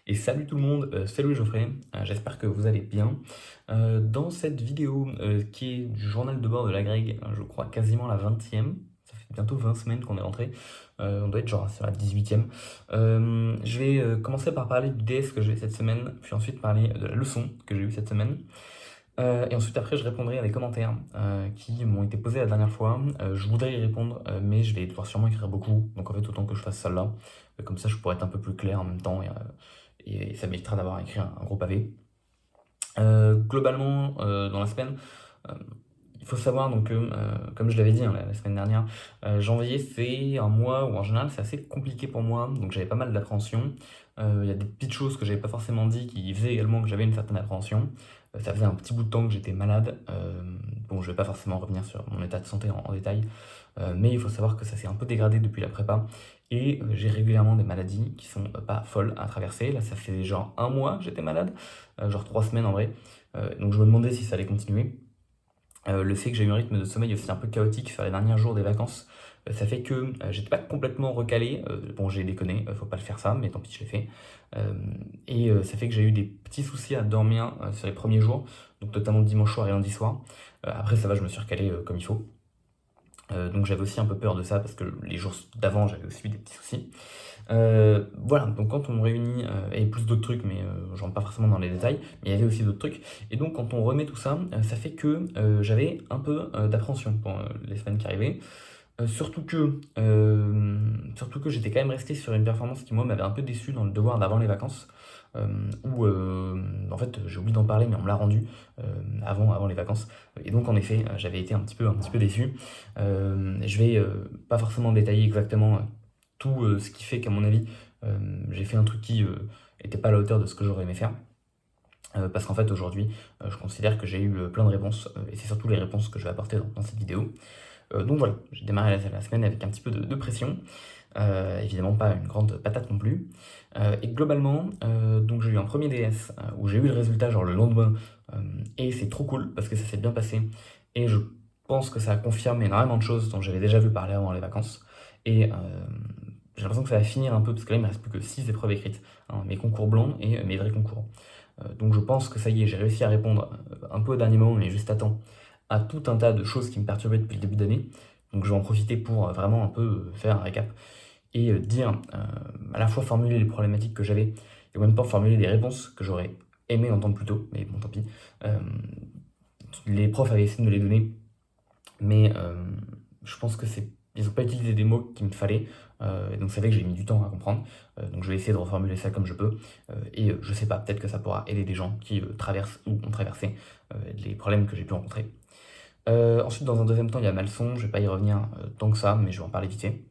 Et salut tout le monde, salut Geoffrey, j'espère que vous allez bien. Dans cette vidéo qui est du journal de bord de la Greg, je crois quasiment la 20e, ça fait bientôt 20 semaines qu'on est rentré, on doit être genre sur la 18e. Je vais commencer par parler du DS que j'ai eu cette semaine, puis ensuite parler de la leçon que j'ai eue cette semaine. Et ensuite après je répondrai à des commentaires qui m'ont été posés la dernière fois. Je voudrais y répondre, mais je vais devoir sûrement écrire beaucoup, donc en fait autant que je fasse celle-là. Comme ça je pourrais être un peu plus clair en même temps et ça m'évitera d'avoir écrit un gros pavé. Globalement, dans la semaine, euh, il faut savoir donc que, comme je l'avais dit hein, la semaine dernière, janvier c'est un mois où en général c'est assez compliqué pour moi, donc j'avais pas mal d'appréhension. Il y a des petites choses que j'avais pas forcément dit qui faisaient également que j'avais une certaine appréhension. Ça faisait un petit bout de temps que j'étais malade. Bon, je vais pas forcément revenir sur mon état de santé en détail, mais il faut savoir que ça s'est un peu dégradé depuis la prépa. Et j'ai régulièrement des maladies qui sont pas folles à traverser. Là, ça fait genre un mois que j'étais malade, genre 3 semaines en vrai. Donc je me demandais si ça allait continuer. Le fait que j'ai eu un rythme de sommeil aussi un peu chaotique sur les derniers jours des vacances, ça fait que j'étais pas complètement recalé. Bon, j'ai déconné, faut pas le faire ça, mais tant pis, je l'ai fait. Euh, Ça fait que j'ai eu des petits soucis à dormir sur les premiers jours, donc notamment dimanche soir et lundi soir. Après, ça va, je me suis recalé comme il faut. Donc j'avais aussi un peu peur de ça parce que les jours d'avant, j'avais aussi eu des petits soucis. Voilà, donc quand on réunit, et plus d'autres trucs, mais je rentre pas forcément dans les détails, mais il y avait aussi d'autres trucs. Et donc quand on remet tout ça, ça fait que j'avais un peu d'appréhension pour les semaines qui arrivaient. Surtout que j'étais quand même resté sur une performance qui moi m'avait un peu déçu dans le devoir d'avant les vacances. Où en fait j'ai oublié d'en parler mais on me l'a rendu avant les vacances. Et donc en effet j'avais été un petit peu déçu. Je vais pas forcément détailler exactement tout ce qui fait qu'à mon avis j'ai fait un truc qui était pas à la hauteur de ce que j'aurais aimé faire. Parce qu'en fait aujourd'hui je considère que j'ai eu plein de réponses et c'est surtout les réponses que je vais apporter dans cette vidéo. Donc voilà, j'ai démarré la semaine avec un petit peu de pression. Évidemment pas une grande patate non plus. Et globalement, donc j'ai eu un premier DS où j'ai eu le résultat genre le lendemain. Et c'est trop cool parce que ça s'est bien passé. Et je pense que ça a confirmé énormément de choses dont j'avais déjà vu parler avant les vacances. Et j'ai l'impression que ça va finir un peu parce que là il me reste plus que 6 épreuves écrites, hein, mes concours blancs et mes vrais concours. Donc je pense que ça y est, j'ai réussi à répondre un peu au dernier moment, mais juste à temps, à tout un tas de choses qui me perturbaient depuis le début d'année. Donc je vais en profiter pour vraiment un peu faire un récap et dire, à la fois formuler les problématiques que j'avais et en même temps formuler des réponses que j'aurais aimé entendre plus tôt, mais bon tant pis. Euh, les profs avaient essayé de me les donner, mais je pense que c'est ils n'ont pas utilisé des mots qu'il me fallait, et donc c'est vrai que j'ai mis du temps à comprendre. Donc je vais essayer de reformuler ça comme je peux, et je sais pas, peut-être que ça pourra aider des gens qui traversent ou ont traversé les problèmes que j'ai pu rencontrer. Ensuite, dans un deuxième temps, il y a ma leçon, je vais pas y revenir tant que ça, mais je vais en parler vite fait.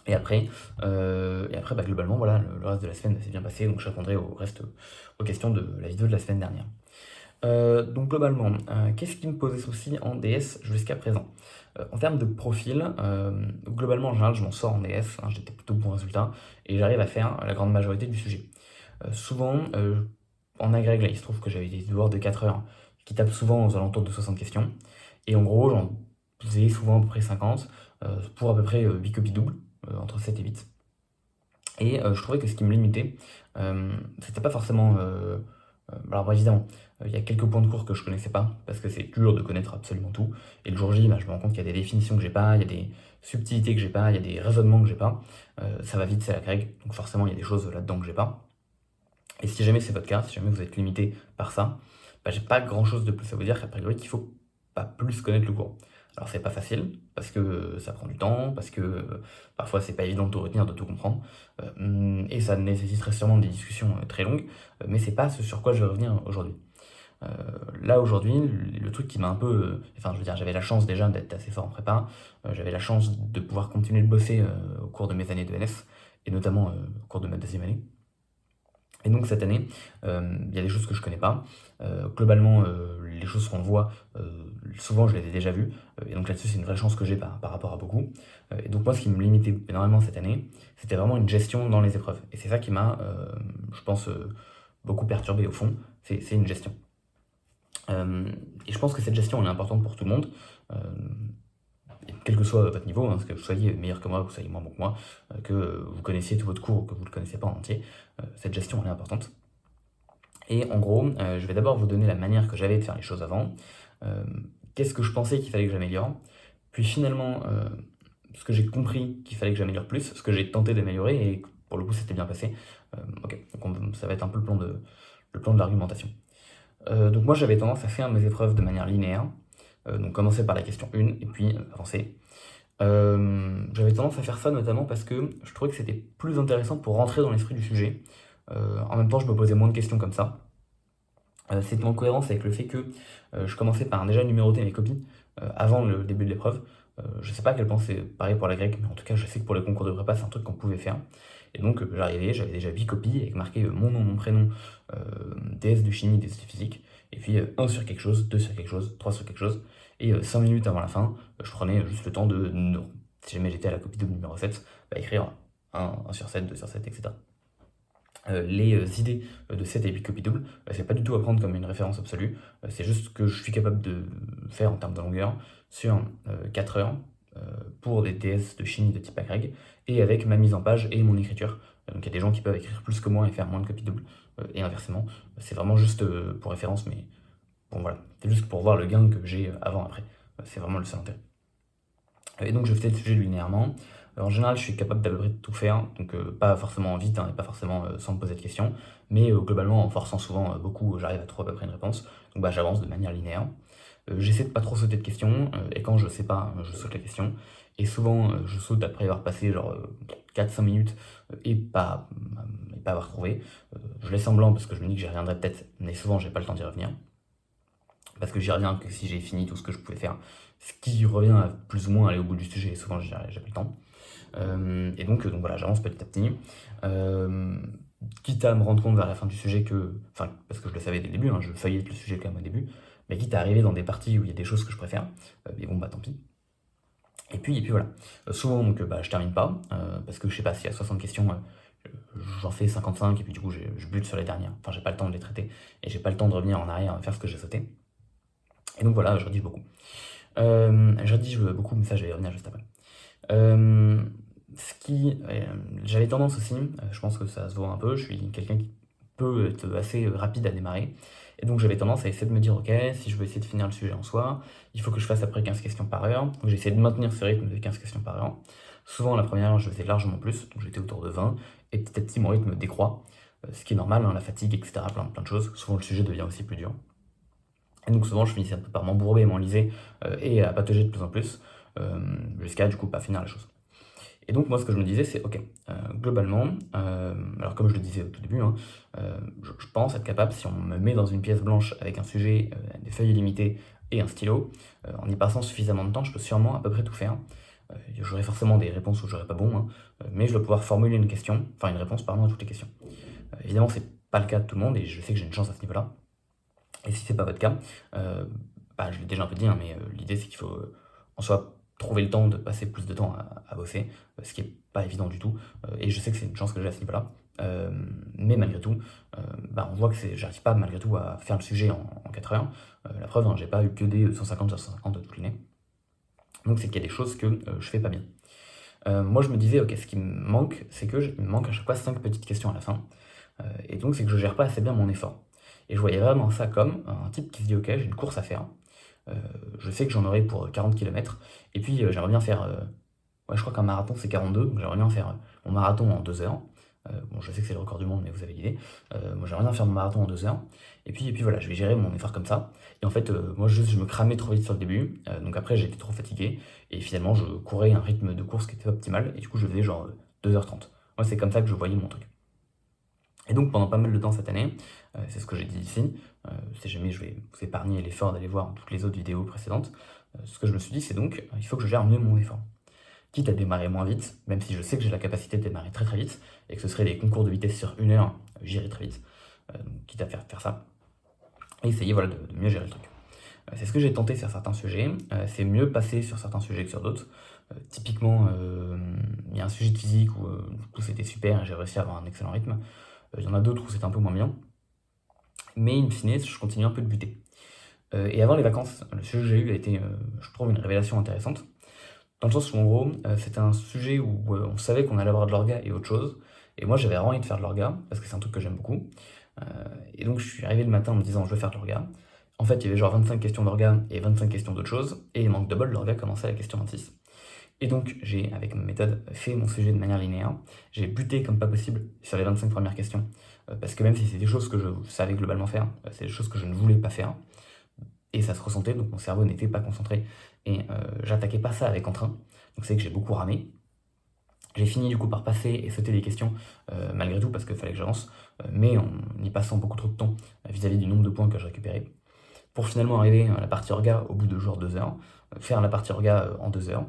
Et après bah, globalement, voilà, le reste de la semaine s'est bien passé, donc je répondrai au reste aux questions de la vidéo de la semaine dernière. Donc globalement, qu'est-ce qui me posait souci en DS jusqu'à présent? En termes de profil, globalement en général je m'en sors en DS, hein, j'ai des plutôt bons résultats, et j'arrive à faire la grande majorité du sujet. Souvent, en agrég, là il se trouve que j'avais des devoirs de 4 heures qui tapent souvent aux alentours de 60 questions, et en gros j'en faisais souvent à peu près 50, pour à peu près 8 copies doubles, entre 7 et 8. Et je trouvais que ce qui me limitait, c'était pas forcément. Alors, bon, évidemment, il y a quelques points de cours que je connaissais pas, parce que c'est dur de connaître absolument tout. Et le jour J, bah, je me rends compte qu'il y a des définitions que j'ai pas, il y a des subtilités que j'ai pas, il y a des raisonnements que j'ai pas. Ça va vite, c'est la grec, donc forcément, il y a des choses là-dedans que j'ai pas. Et si jamais c'est votre cas, si jamais vous êtes limité par ça, bah, j'ai pas grand chose de plus à vous dire qu'à priori qu'il faut pas plus connaître le cours. Alors c'est pas facile, parce que ça prend du temps, parce que parfois c'est pas évident de tout retenir, de tout comprendre, et ça nécessiterait sûrement des discussions très longues, mais c'est pas ce sur quoi je vais revenir aujourd'hui. Euh, Là aujourd'hui, le truc qui m'a un peu. Enfin, je veux dire, j'avais la chance déjà d'être assez fort en prépa, j'avais la chance de pouvoir continuer de bosser au cours de mes années de NS, et notamment au cours de ma deuxième année. Et donc cette année, il y a des choses que je connais pas. Globalement, les choses qu'on voit, souvent je les ai déjà vues. Et donc là-dessus, c'est une vraie chance que j'ai par rapport à beaucoup. Et donc moi, ce qui me limitait énormément cette année, c'était vraiment une gestion dans les épreuves. Et c'est ça qui m'a, je pense, beaucoup perturbé au fond. C'est une gestion. Euh, et je pense que cette gestion, elle est importante pour tout le monde. Euh, et quel que soit votre niveau, hein, que vous soyez meilleur que moi, que vous soyez moins bon que moi, que vous connaissiez tout votre cours ou que vous ne le connaissiez pas en entier, cette gestion elle est importante. Et en gros, je vais d'abord vous donner la manière que j'avais de faire les choses avant, euh, qu'est-ce que je pensais qu'il fallait que j'améliore, puis finalement ce que j'ai compris qu'il fallait que j'améliore plus, ce que j'ai tenté d'améliorer et pour le coup c'était bien passé. Ok, donc ça va être un peu le plan de l'argumentation. Donc moi j'avais tendance à faire mes épreuves de manière linéaire, donc commencer par la question 1 et puis avancer. J'avais tendance à faire ça notamment parce que je trouvais que c'était plus intéressant pour rentrer dans l'esprit du sujet. En même temps je me posais moins de questions comme ça. C'était en cohérence avec le fait que je commençais par déjà numéroter mes copies avant le début de l'épreuve. Je sais pas à quel point c'est pareil pour la grecque, mais en tout cas je sais que pour les concours de prépa c'est un truc qu'on pouvait faire. Et donc j'arrivais, j'avais déjà 8 copies avec marqué mon nom, mon prénom, DS de chimie, DS de physique, et puis 1 sur quelque chose, 2 sur quelque chose, 3 sur quelque chose. Et 5 minutes avant la fin, je prenais juste le temps si jamais j'étais à la copie double numéro 7, écrire 1 sur 7, 2 sur 7, etc. Les idées de 7 et 8 copies doubles, c'est pas du tout à prendre comme une référence absolue, c'est juste ce que je suis capable de faire en termes de longueur sur 4 heures pour des TS de chimie de type agrég et avec ma mise en page et mon écriture. Donc il y a des gens qui peuvent écrire plus que moi et faire moins de copies doubles et inversement. C'est vraiment juste pour référence, mais bon voilà, c'est juste pour voir le gain que j'ai avant-après. C'est vraiment le seul intérêt. Et donc je fais le sujet linéairement. En général, je suis capable d'à peu près de tout faire, donc pas forcément vite hein, et pas forcément sans me poser de questions, mais globalement en forçant souvent beaucoup, j'arrive à trouver à peu près une réponse. Donc j'avance de manière linéaire. J'essaie de pas trop sauter de questions, et quand je sais pas, je saute la question. Et souvent, je saute après avoir passé genre 4-5 minutes et pas avoir trouvé. Je laisse en blanc parce que je me dis que j'y reviendrai peut-être, mais souvent j'ai pas le temps d'y revenir. Parce que j'y reviens que si j'ai fini tout ce que je pouvais faire. Ce qui revient à plus ou moins aller au bout du sujet, et souvent j'ai pas le temps. Et donc voilà, j'avance petit à petit. Euh, Quitte à me rendre compte vers la fin du sujet que, enfin, parce que je le savais dès le début, hein, je feuillette le sujet quand même au début, mais quitte à arriver dans des parties où il y a des choses que je préfère, mais bon, tant pis. Et puis voilà. Souvent, donc, je termine pas, parce que je sais pas, s'il y a 60 questions, j'en fais 55, et puis du coup, je bute sur les dernières. Enfin, j'ai pas le temps de les traiter, et j'ai pas le temps de revenir en arrière faire ce que j'ai sauté. Et donc voilà, je rédige beaucoup. Je rédige beaucoup, mais ça, je vais y revenir juste après. Euh, J'avais tendance aussi, je pense que ça se voit un peu, je suis quelqu'un qui peut être assez rapide à démarrer. Et donc j'avais tendance à essayer de me dire, ok, si je veux essayer de finir le sujet en soi, il faut que je fasse après 15 questions par heure. Donc j'ai essayé de maintenir ce rythme de 15 questions par heure. Souvent la première heure, je faisais largement plus, donc j'étais autour de 20, et petit à petit mon rythme décroît, ce qui est normal, hein, la fatigue, etc., plein de choses. Souvent le sujet devient aussi plus dur. Et donc souvent je finissais un peu par m'embourber et m'enliser et à patauger de plus en plus, jusqu'à du coup pas finir la chose. Et donc moi ce que je me disais c'est ok, globalement, alors comme je le disais au tout début, hein, je pense être capable, si on me met dans une pièce blanche avec un sujet, des feuilles illimitées et un stylo, en y passant suffisamment de temps, je peux sûrement à peu près tout faire. J'aurai forcément des réponses où j'aurai pas bon, hein, mais je dois pouvoir formuler une question, enfin une réponse pardon à toutes les questions. Évidemment c'est pas le cas de tout le monde et je sais que j'ai une chance à ce niveau-là. Et si c'est pas votre cas, je l'ai déjà un peu dit, hein, mais l'idée c'est qu'il faut en soi trouver le temps de passer plus de temps à bosser, ce qui est pas évident du tout. Et je sais que c'est une chance que j'ai à ce niveau-là. Mais malgré tout, on voit que j'arrive pas malgré tout à faire le sujet en 4 heures. La preuve, hein, j'ai pas eu que des 150 sur 150 de toute l'année. Donc c'est qu'il y a des choses que je fais pas bien. Moi je me disais, ok, ce qui me manque, c'est qu'il me manque à chaque fois 5 petites questions à la fin. Et donc c'est que je gère pas assez bien mon effort. Et je voyais vraiment ça comme un type qui se dit ok, j'ai une course à faire, je sais que j'en aurai pour 40 km, et puis j'aimerais bien faire, ouais je crois qu'un marathon c'est 42, donc j'aimerais bien faire mon marathon en 2 heures. Bon je sais que c'est le record du monde mais vous avez l'idée. Moi j'aimerais bien faire mon marathon en 2 heures, et puis voilà, je vais gérer mon effort comme ça. Et en fait moi juste je me cramais trop vite sur le début, donc après j'étais trop fatigué, et finalement je courais un rythme de course qui était optimal, et du coup je faisais genre 2h30. Moi c'est comme ça que je voyais mon truc. Et donc pendant pas mal de temps cette année, c'est ce que j'ai dit ici, si jamais je vais vous épargner l'effort d'aller voir toutes les autres vidéos précédentes, ce que je me suis dit c'est donc, il faut que je gère mieux mon effort. Quitte à démarrer moins vite, même si je sais que j'ai la capacité de démarrer très très vite, et que ce serait des concours de vitesse sur 1 heure, j'irai très vite, donc quitte à faire ça, et essayer voilà, de mieux gérer le truc. C'est ce que j'ai tenté sur certains sujets, c'est mieux passer sur certains sujets que sur d'autres. Typiquement, il y a un sujet de physique où du coup c'était super, j'ai réussi à avoir un excellent rythme. Il y en a d'autres où c'est un peu moins bien. Mais in fine, je continue un peu de buter. Et avant les vacances, le sujet que j'ai eu a été, je trouve, une révélation intéressante. Dans le sens où en gros, c'était un sujet où, on savait qu'on allait avoir de l'orga et autre chose et moi j'avais vraiment envie de faire de l'orga parce que c'est un truc que j'aime beaucoup, heu et donc je suis arrivé le matin en me disant: «Je veux faire de l'orga». En fait, il y avait genre 25 questions d'orga et 25 questions d'autre chose et manque de bol, l'orga commençait à la question 26 et donc j'ai, avec ma méthode, fait mon sujet de manière linéaire. J'ai buté comme pas possible sur les 25 premières questions, parce que même si c'est des choses que je savais globalement faire, c'est des choses que je ne voulais pas faire et ça se ressentait, donc mon cerveau n'était pas concentré et j'attaquais pas ça avec entrain. Donc c'est que j'ai beaucoup ramé. J'ai fini du coup par passer et sauter des questions, malgré tout parce qu'il fallait que j'avance, mais en y passant beaucoup trop de temps, vis-à-vis du nombre de points que je récupérais. Pour finalement arriver à la partie orga au bout de genre 2 heures, faire la partie orga, en 2 heures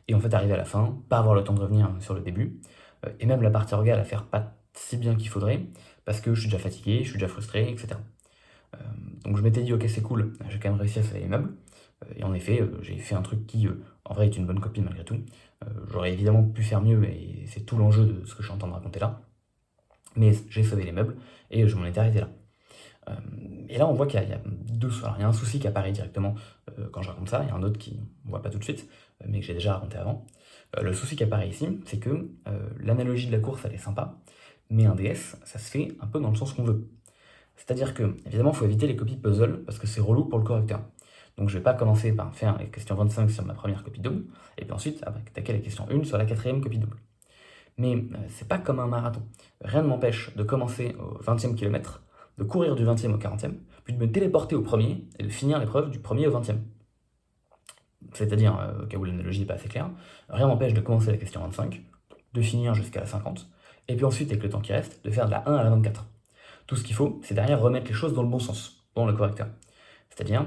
et en fait arriver à la fin, pas avoir le temps de revenir sur le début, et même la partie orga la faire pas si bien qu'il faudrait parce que je suis déjà fatigué, je suis déjà frustré et cetera. Donc je m'étais dit: «OK, c'est cool, j'ai quand même réussi à sauver les meubles», et en effet, j'ai fait un truc qui, en vrai est une bonne copie malgré tout. J'aurais évidemment pu faire mieux et c'est tout l'enjeu de ce que je suis en train de raconter là. Mais j'ai sauvé les meubles et je m'en étais arrêté là. Et là on voit qu'il y a 2 alors il y a un souci qui apparaît directement, quand je raconte ça, il y a un autre qui on voit pas tout de suite, mais que j'ai déjà raconté avant. Le souci qui apparaît ici, c'est que, l'analogie de la course elle est sympa, mais un DS, ça se fait un peu dans le sens qu'on veut. C'est-à-dire que, évidemment, il faut éviter les copies puzzle parce que c'est relou pour le correcteur. Donc je vais pas commencer par faire les questions 25 sur ma première copie double, et puis ensuite attaquer la question 1 sur la quatrième copie double. Mais c'est pas comme un marathon. Rien ne m'empêche de commencer au 20e kilomètre, de courir du 20e au 40e, puis de me téléporter au premier et de finir l'épreuve du premier au 20e. C'est-à-dire, au cas où l'analogie n'est pas assez claire, rien m'empêche de commencer la question 25, de finir jusqu'à la 50, et puis ensuite, avec le temps qui reste, de faire de la 1 à la 24. Tout ce qu'il faut, c'est derrière remettre les choses dans le bon sens, dans le correcteur. C'est-à-dire,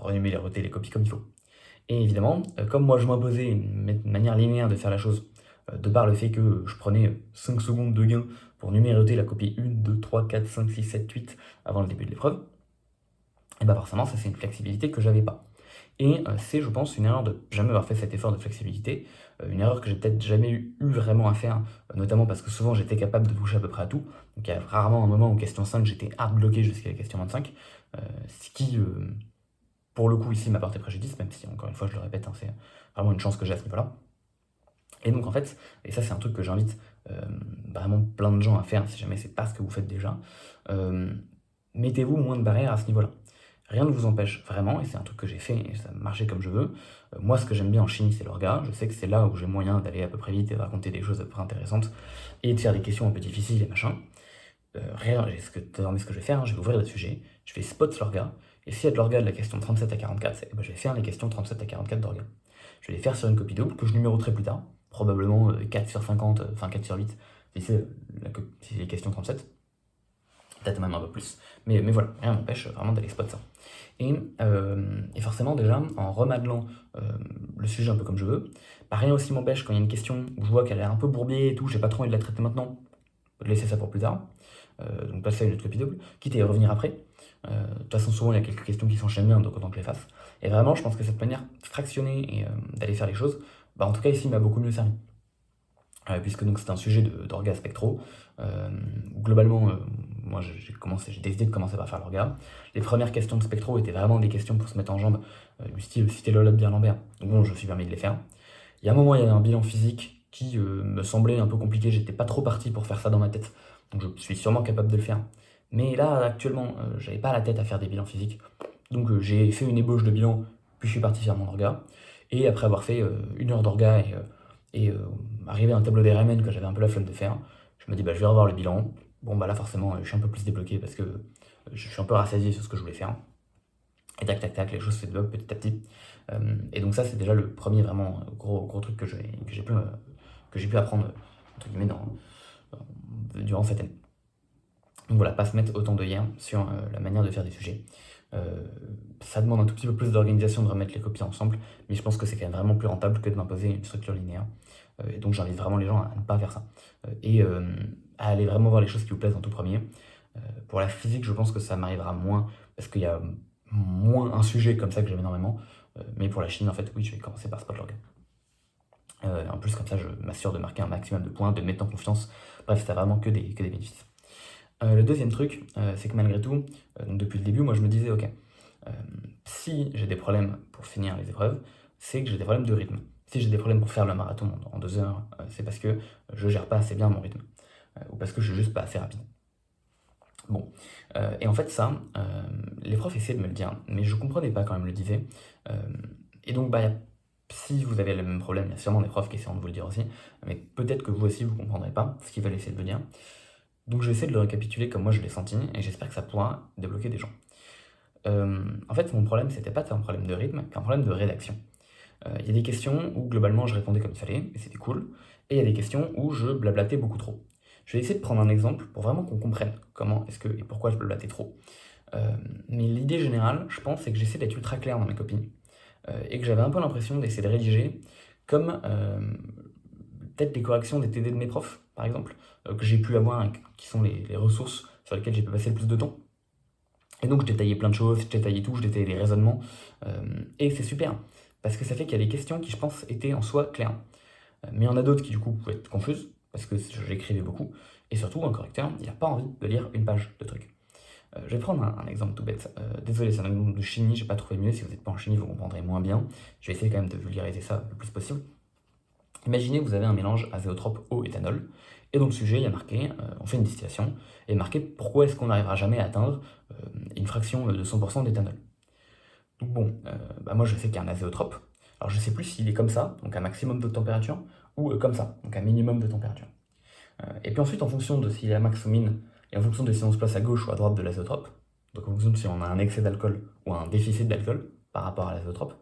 renuméroter les copies comme il faut. Et évidemment, comme moi je m'imposais une manière linéaire de faire la chose, de par le fait que je prenais 5 secondes de gain pour numéroter la copie 1, 2, 3, 4, 5, 6, 7, 8 avant le début de l'épreuve, et bah forcément ça c'est une flexibilité que j'avais pas. Et c'est je pense une erreur de jamais avoir fait cet effort de flexibilité, une erreur que j'ai peut-être jamais eu vraiment à faire, notamment parce que souvent j'étais capable de toucher à peu près à tout. Donc il y a rarement un moment où question 5 j'étais hard bloqué jusqu'à la question 25, ce qui, pour le coup ici m'a porté préjudice, même si encore une fois je le répète, hein, c'est vraiment une chance que j'ai à ce niveau-là. Et donc en fait, et ça c'est un truc que j'invite vraiment plein de gens à faire si jamais c'est pas ce que vous faites déjà, mettez-vous moins de barrières à ce niveau-là. Rien ne vous empêche vraiment, et c'est un truc que j'ai fait et ça marchait comme je veux. Moi, ce que j'aime bien en chimie, c'est l'orga. Je sais que c'est là où j'ai moyen d'aller à peu près vite et de raconter des choses à peu près intéressantes et de faire des questions un peu difficiles et machin. Désormais, ce que je vais faire, hein, je vais ouvrir le sujet, je vais spot l'orga, et s'il y a de l'orga de la question 37 à 44, eh ben, je vais faire les questions 37 à 44 d'orga. Je vais les faire sur une copie double que je numéroterai plus tard, probablement 4 sur 50, enfin 4 sur 8, si c'est les questions 37, peut-être même un peu plus. Mais voilà, rien m'empêche vraiment d'aller spot ça. Et forcément, déjà, en remodelant le sujet un peu comme je veux, bah, rien aussi m'empêche quand il y a une question où je vois qu'elle est un peu bourbier et tout, j'ai pas trop envie de la traiter maintenant, de laisser ça pour plus tard. Donc passer à une autre copie double, quitte à y revenir après. De toute façon, souvent il y a quelques questions qui s'enchaînent bien, donc autant que je les fasse. Et vraiment, je pense que cette manière fractionnée et d'aller faire les choses, bah, en tout cas ici, m'a beaucoup mieux servi. Puisque donc c'est un sujet d'orga spectro. Globalement, moi j'ai décidé de commencer par faire l'orga. Les premières questions de spectro étaient vraiment des questions pour se mettre en jambe, du style citer Lola de Lambert. Donc bon, je me suis permis de les faire. Il y a un moment, il y avait un bilan physique qui me semblait un peu compliqué, j'étais pas trop parti pour faire ça dans ma tête. Donc je suis sûrement capable de le faire. Mais là, actuellement, j'avais pas la tête à faire des bilans physiques. Donc j'ai fait une ébauche de bilan, puis je suis parti faire mon orga. Et après avoir fait 1 heure d'orga et arrivé à un tableau des RMN que j'avais un peu la flemme de faire, je me dis bah je vais revoir le bilan. Bon bah là forcément je suis un peu plus débloqué parce que je suis un peu rassasié sur ce que je voulais faire. Et tac tac tac, les choses se débloquent petit à petit. Et donc ça c'est déjà le premier vraiment gros truc que j'ai pu apprendre entre guillemets durant cette année. Donc voilà, pas se mettre autant d'œillères sur la manière de faire des sujets. Ça demande un tout petit peu plus d'organisation de remettre les copies ensemble, mais je pense que c'est quand même vraiment plus rentable que de m'imposer une structure linéaire. Et donc j'invite vraiment les gens à ne pas faire ça. Et à aller vraiment voir les choses qui vous plaisent en tout premier. Pour la physique, je pense que ça m'arrivera moins, parce qu'il y a moins un sujet comme ça que j'aime énormément. Mais pour la chimie, en fait, oui, je vais commencer par Spotlog. En plus, comme ça, je m'assure de marquer un maximum de points, de me mettre en confiance. Bref, ça n'a vraiment que des bénéfices. Le deuxième truc, c'est que malgré tout, donc depuis le début, moi je me disais, ok, si j'ai des problèmes pour finir les épreuves, c'est que j'ai des problèmes de rythme. Si j'ai des problèmes pour faire le marathon en 2 heures, c'est parce que je gère pas assez bien mon rythme, ou parce que je suis juste pas assez rapide. Bon, et en fait ça, les profs essayaient de me le dire, mais je comprenais pas quand ils me le disaient. Et donc bah, si vous avez le même problème, il y a sûrement des profs qui essaieront de vous le dire aussi, mais peut-être que vous aussi vous comprendrez pas ce qu'ils veulent essayer de vous dire. Donc je vais essayer de le récapituler comme moi je l'ai senti, et j'espère que ça pourra débloquer des gens. En fait, mon problème, c'était pas un problème de rythme, qu'un problème de rédaction. Il y a des questions où globalement je répondais comme il fallait, et c'était cool, et il y a des questions où je blablatais beaucoup trop. Je vais essayer de prendre un exemple pour vraiment qu'on comprenne comment est-ce que et pourquoi je blablatais trop. Mais l'idée générale, je pense, c'est que j'essaie d'être ultra clair dans mes copies, et que j'avais un peu l'impression d'essayer de rédiger comme peut-être les corrections des TD de mes profs, par exemple, que j'ai pu avoir, hein, qui sont les ressources sur lesquelles j'ai pu passer le plus de temps. Et donc je détaillais plein de choses, je détaillais tout, je détaillais les raisonnements, et c'est super, parce que ça fait qu'il y a des questions qui, je pense, étaient en soi claires. Mais il y en a d'autres qui, du coup, pouvaient être confuses, parce que j'écrivais beaucoup, et surtout, un correcteur, il n'a pas envie de lire une page de trucs. Je vais prendre un exemple tout bête. Désolé, c'est un exemple de chimie, j'ai pas trouvé mieux. Si vous n'êtes pas en chimie, vous comprendrez moins bien. Je vais essayer quand même de vulgariser ça le plus possible. Imaginez que vous avez un mélange azéotrope eau éthanol, et dans le sujet, il y a marqué, on fait une distillation, et marqué pourquoi est-ce qu'on n'arrivera jamais à atteindre une fraction de 100% d'éthanol. Donc bon, bah moi je sais qu'il y a un azéotrope, alors je sais plus s'il est comme ça, donc un maximum de température, ou comme ça, donc un minimum de température. Et puis ensuite, en fonction de s'il est à max ou min, et en fonction de si on se place à gauche ou à droite de l'azotrope, donc en fonction de si on a un excès d'alcool ou un déficit d'alcool par rapport à l'azotrope,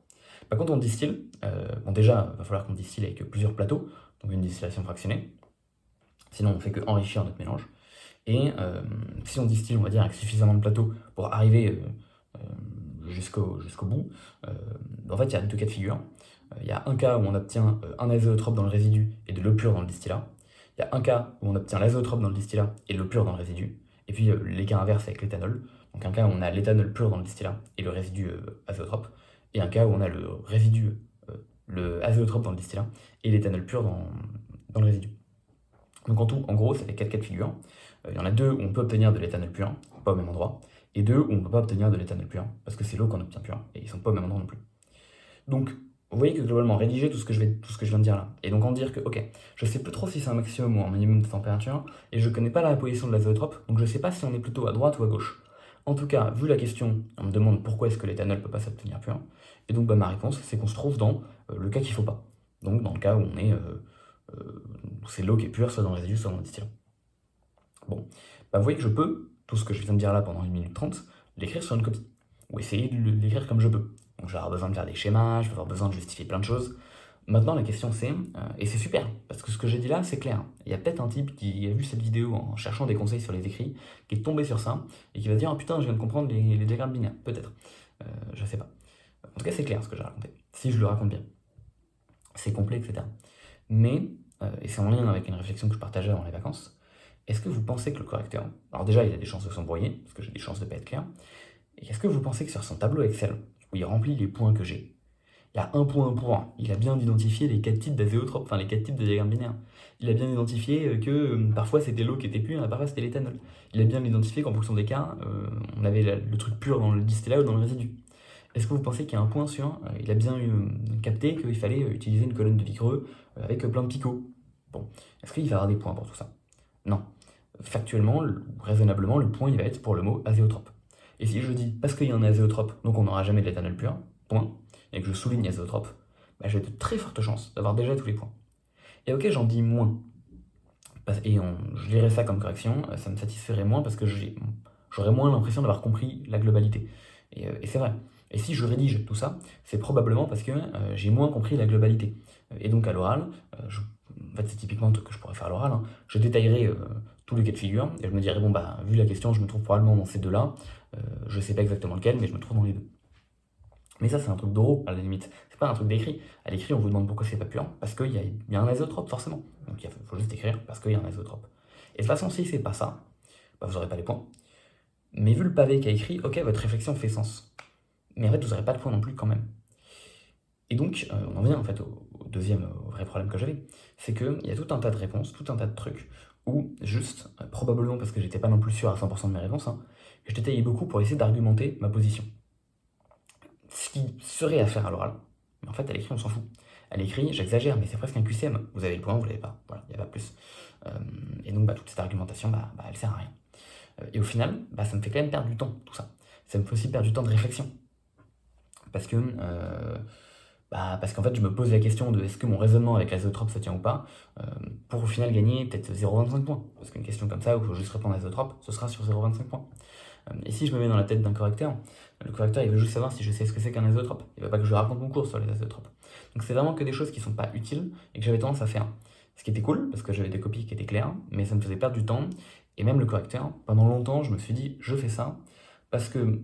bah quand on distille, bon déjà, il va falloir qu'on distille avec plusieurs plateaux, donc une distillation fractionnée, sinon on fait que enrichir notre mélange. Et si on distille, on va dire, avec suffisamment de plateaux pour arriver jusqu'au bout, en fait, il y a deux cas de figure. Il y a un cas où on obtient un azéotrope dans le résidu et de l'eau pure dans le distillat. Il y a un cas où on obtient l'azéotrope dans le distillat et l'eau pure dans le résidu. Et puis les cas inverses avec l'éthanol. Donc un cas où on a l'éthanol pur dans le distillat et le résidu azéotrope. Et un cas où on a le résidu, le azéotrope dans le distillat et l'éthanol pur dans le résidu. Donc en tout, en gros, ça fait 4 cas de figure. Il y en a deux où on peut obtenir de l'éthanol pur, pas au même endroit, et deux où on ne peut pas obtenir de l'éthanol pur, parce que c'est l'eau qu'on obtient pur, et ils sont pas au même endroit non plus. Donc, vous voyez que globalement, rédiger tout ce que je viens de dire là, et donc en dire que, ok, je sais plus trop si c'est un maximum ou un minimum de température, et je connais pas la position de l'azéotrope, donc je sais pas si on est plutôt à droite ou à gauche. En tout cas, vu la question, on me demande pourquoi est-ce que l'éthanol peut pas s'obtenir pur, et donc bah, ma réponse, c'est qu'on se trouve dans le cas qu'il faut pas. Donc dans le cas où on est, c'est l'eau qui est pure, soit dans le résidu, soit dans le distillat. Bon, bah vous voyez que je peux, tout ce que je viens de dire là pendant 1 minute 30, l'écrire sur une copie. Ou essayer de l'écrire comme je peux. Donc je vais avoir besoin de faire des schémas, je vais avoir besoin de justifier plein de choses. Maintenant la question c'est, et c'est super, parce que ce que j'ai dit là c'est clair. Il y a peut-être un type qui a vu cette vidéo en cherchant des conseils sur les écrits, qui est tombé sur ça, et qui va se dire oh putain je viens de comprendre les diagrammes binaires, peut-être. Je sais pas. En tout cas c'est clair ce que j'ai raconté, si je le raconte bien. C'est complet, etc. Mais, et c'est en lien avec une réflexion que je partageais avant les vacances, est-ce que vous pensez que le correcteur, alors déjà il a des chances de s'embrouiller, parce que j'ai des chances de ne pas être clair, et est-ce que vous pensez que sur son tableau Excel, où il remplit les points que j'ai, il y a un point, il a bien identifié les 4 types d'azéotropes, enfin les 4 types de diagrammes binaires. Il a bien identifié que parfois c'était l'eau qui était pure, et parfois c'était l'éthanol. Il a bien identifié qu'en fonction des cas, on avait le truc pur dans le distillat ou dans le résidu. Est-ce que vous pensez qu'il y a un point sur, il a bien capté qu'il fallait utiliser une colonne de Vigreux avec plein de picots? Bon, est-ce qu'il va y avoir des points pour tout ça? Non. Factuellement, raisonnablement, le point il va être pour le mot azéotrope. Et si je dis parce qu'il y a un azéotrope, donc on n'aura jamais de l'éthanol pur, point, et que je souligne azéotrope, bah, j'ai de très fortes chances d'avoir déjà tous les points. Et ok, j'en dis moins. Et je lirais ça comme correction, ça me satisferait moins parce que j'aurais moins l'impression d'avoir compris la globalité. Et c'est vrai. Et si je rédige tout ça, c'est probablement parce que j'ai moins compris la globalité. Et donc à l'oral, en fait c'est typiquement un truc que je pourrais faire à l'oral, hein, je détaillerai tous les cas de figure, et je me dirais, bon bah vu la question, je me trouve probablement dans ces deux-là, je sais pas exactement lequel, mais je me trouve dans les deux. Mais ça c'est un truc d'oraux à la limite, c'est pas un truc d'écrit. À l'écrit on vous demande pourquoi c'est pas pur, parce qu'il y a un azotrope forcément. Donc il faut juste écrire parce qu'il y a un azotrope. Et de toute façon si c'est pas ça, bah, vous aurez pas les points. Mais vu le pavé qui a écrit, ok votre réflexion fait sens. Mais en fait vous aurez pas de points non plus quand même. Et donc on en vient en fait au deuxième vrai problème que j'avais, c'est qu'il y a tout un tas de réponses, tout un tas de trucs, où juste, probablement parce que j'étais pas non plus sûr à 100% de mes réponses, hein, je détaillais beaucoup pour essayer d'argumenter ma position. Ce qui serait à faire à l'oral, Mais en fait, à l'écrit, on s'en fout. À l'écrit, j'exagère, mais c'est presque un QCM. Vous avez le point, vous l'avez pas. Voilà, il n'y a pas plus. Euh, et donc, toute cette argumentation, elle sert à rien. Et au final, ça me fait quand même perdre du temps, tout ça. Ça me fait aussi perdre du temps de réflexion. Parce que, parce qu'en fait, je me pose la question de est-ce que mon raisonnement avec l'azotrope ça tient ou pas, pour au final gagner peut-être 0,25 points. Parce qu'une question comme ça, où il faut juste répondre à l'azotrope, ce sera sur 0,25 points. Et si je me mets dans la tête d'un correcteur, le correcteur il veut juste savoir si je sais ce que c'est qu'un azotrope. Il ne veut pas que je raconte mon cours sur les azotropes. Donc c'est vraiment que des choses qui ne sont pas utiles et que j'avais tendance à faire. Ce qui était cool, parce que j'avais des copies qui étaient claires, mais ça me faisait perdre du temps. Et même le correcteur, pendant longtemps, je me suis dit, je fais ça, parce que,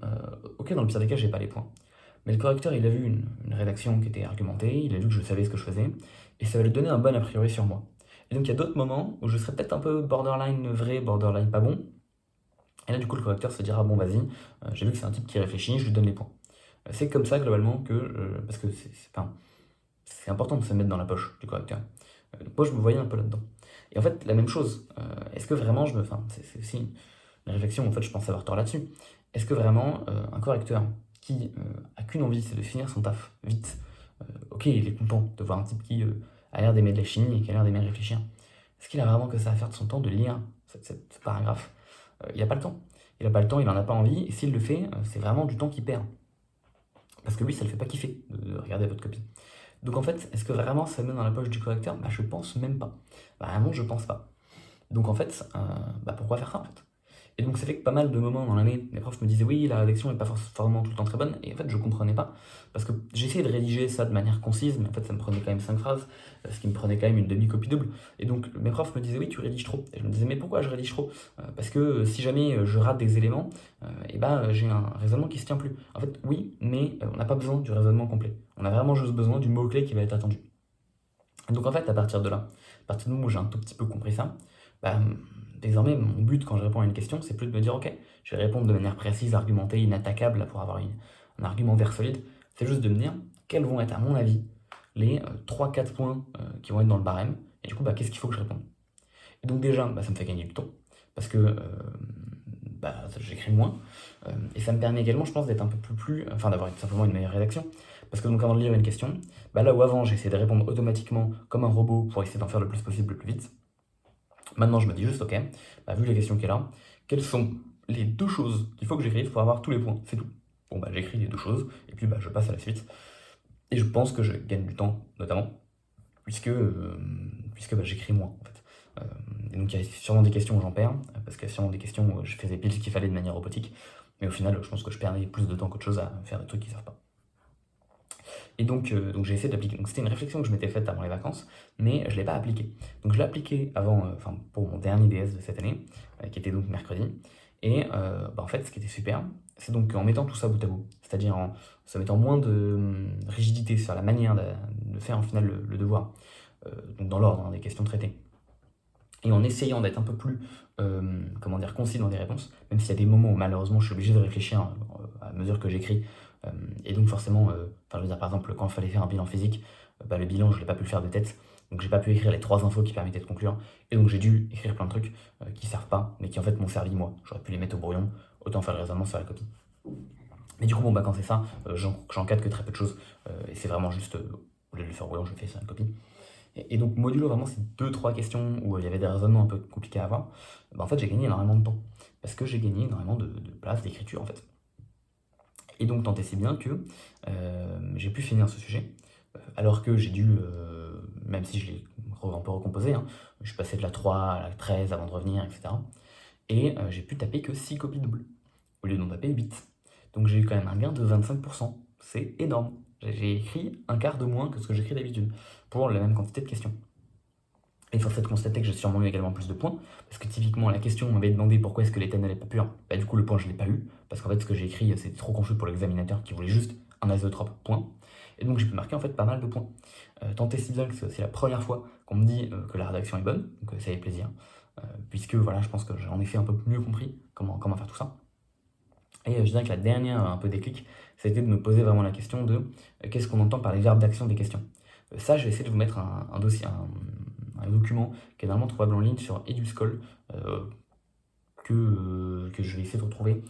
ok, dans le pire des cas, j'ai pas les points. Mais le correcteur, il a vu une rédaction qui était argumentée, il a vu que je savais ce que je faisais, et ça va lui donner un bon a priori sur moi. Et donc il y a d'autres moments où je serais peut-être un peu borderline vrai, borderline pas bon, et là du coup le correcteur se dira, bon vas-y, j'ai vu que c'est un type qui réfléchit, je lui donne les points. C'est comme ça globalement que, parce que c'est important de se mettre dans la poche du correcteur. Donc moi je me voyais un peu là-dedans. Et en fait la même chose, est-ce que vraiment je me... Enfin c'est aussi une réflexion, en fait je pense avoir tort là-dessus. Est-ce que vraiment un correcteur qui a qu'une envie, c'est de finir son taf vite, ok il est content de voir un type qui a l'air d'aimer de la chimie et qui a l'air d'aimer réfléchir, est-ce qu'il a vraiment que ça à faire de son temps de lire ce paragraphe? Il n'a pas le temps. Il n'a pas le temps, il n'en a pas envie, et s'il le fait, c'est vraiment du temps qu'il perd. Parce que lui, ça ne le fait pas kiffer de regarder votre copie. Donc en fait, est-ce que vraiment ça met dans la poche du correcteur? Je pense même pas. Vraiment, je pense pas. Donc en fait, pourquoi faire ça en fait? Et donc ça fait que pas mal de moments dans l'année, les profs me disaient oui, la rédaction n'est pas forcément tout le temps très bonne, et en fait je comprenais pas, parce que j'essayais de rédiger ça de manière concise, mais en fait ça me prenait quand même 5 phrases, ce qui me prenait quand même une demi-copie double. Et donc mes profs me disaient oui, tu rédiges trop. Et je me disais mais pourquoi je rédige trop? Parce que si jamais je rate des éléments, j'ai un raisonnement qui se tient plus. En fait oui, mais on n'a pas besoin du raisonnement complet. On a vraiment juste besoin du mot-clé qui va être attendu. Et donc en fait à partir de là, à partir du moment où j'ai un tout petit peu compris ça, désormais, mon but quand je réponds à une question, c'est plus de me dire ok, je vais répondre de manière précise, argumentée, inattaquable pour avoir un argumentaire solide. C'est juste de me dire quels vont être, à mon avis, les 3-4 points qui vont être dans le barème. Et du coup, qu'est-ce qu'il faut que je réponde? Et donc, déjà, ça me fait gagner du temps parce que j'écris moins. Et ça me permet également, je pense, d'être un peu plus. Enfin, d'avoir simplement une meilleure rédaction. Parce que donc, avant de lire une question, là où avant j'essayais de répondre automatiquement comme un robot pour essayer d'en faire le plus possible, le plus vite. Maintenant, je me dis juste, ok, vu la question qui est là, quelles sont les 2 choses qu'il faut que j'écrive pour avoir tous les points? C'est tout. Bon, j'écris les 2 choses, et puis je passe à la suite. Et je pense que je gagne du temps, notamment, puisque j'écris moins, en fait. Et donc, il y a sûrement des questions où j'en perds, parce qu'il y a sûrement des questions où je faisais pile ce qu'il fallait de manière robotique, mais au final, je pense que je perdais plus de temps qu'autre chose à faire des trucs qui ne servent pas. Et donc j'ai essayé d'appliquer. Donc c'était une réflexion que je m'étais faite avant les vacances, mais je ne l'ai pas appliquée. Donc je l'ai appliquée avant, pour mon dernier DS de cette année, qui était donc mercredi. Et en fait, ce qui était super, c'est donc en mettant tout ça bout à bout, c'est-à-dire en se mettant moins de rigidité sur la manière de faire en final le devoir, donc dans l'ordre des questions traitées, et en essayant d'être un peu plus, concis dans des réponses, même s'il y a des moments où malheureusement je suis obligé de réfléchir à mesure que j'écris, et donc forcément, je veux dire par exemple quand il fallait faire un bilan physique, le bilan je ne l'ai pas pu le faire de tête, donc j'ai pas pu écrire les 3 infos qui permettaient de conclure, et donc j'ai dû écrire plein de trucs qui servent pas, mais qui en fait m'ont servi moi, j'aurais pu les mettre au brouillon, autant faire le raisonnement sur la copie. Mais du coup quand c'est ça, j'encadre que très peu de choses, et c'est vraiment juste, au lieu de le faire au brouillon, je le fais sur la copie. Et donc modulo vraiment ces 2-3 questions où il y avait des raisonnements un peu compliqués à avoir, en fait j'ai gagné énormément de temps. Parce que j'ai gagné énormément de place d'écriture en fait. Et donc tant et si bien que j'ai pu finir ce sujet, alors que j'ai dû, même si je l'ai un peu recomposé, je suis passé de la 3 à la 13 avant de revenir, etc. Et j'ai pu taper que 6 copies doubles, au lieu d'en taper 8. Donc j'ai eu quand même un gain de 25%. C'est énorme. J'ai écrit un quart de moins que ce que j'écris d'habitude, pour la même quantité de questions. Et force est de constater que j'ai sûrement eu également plus de points, parce que typiquement la question m'avait demandé pourquoi est-ce que l'éthane n'allait pas pur. Du coup le point je l'ai pas eu, parce qu'en fait ce que j'ai écrit c'était trop confus pour l'examinateur qui voulait juste un azotrope, point. Et donc j'ai pu marquer en fait pas mal de points. Tant et si bien que c'est aussi la première fois qu'on me dit que la rédaction est bonne, donc ça fait plaisir, puisque voilà je pense que j'ai en effet un peu mieux compris comment faire tout ça. Et je dirais que la dernière un peu déclic, c'était de me poser vraiment la question de qu'est-ce qu'on entend par les verbes d'action des questions. Ça, je vais essayer de vous mettre un dossier, un document qui est normalement trouvable en ligne sur Eduscol, que que je vais essayer de retrouver,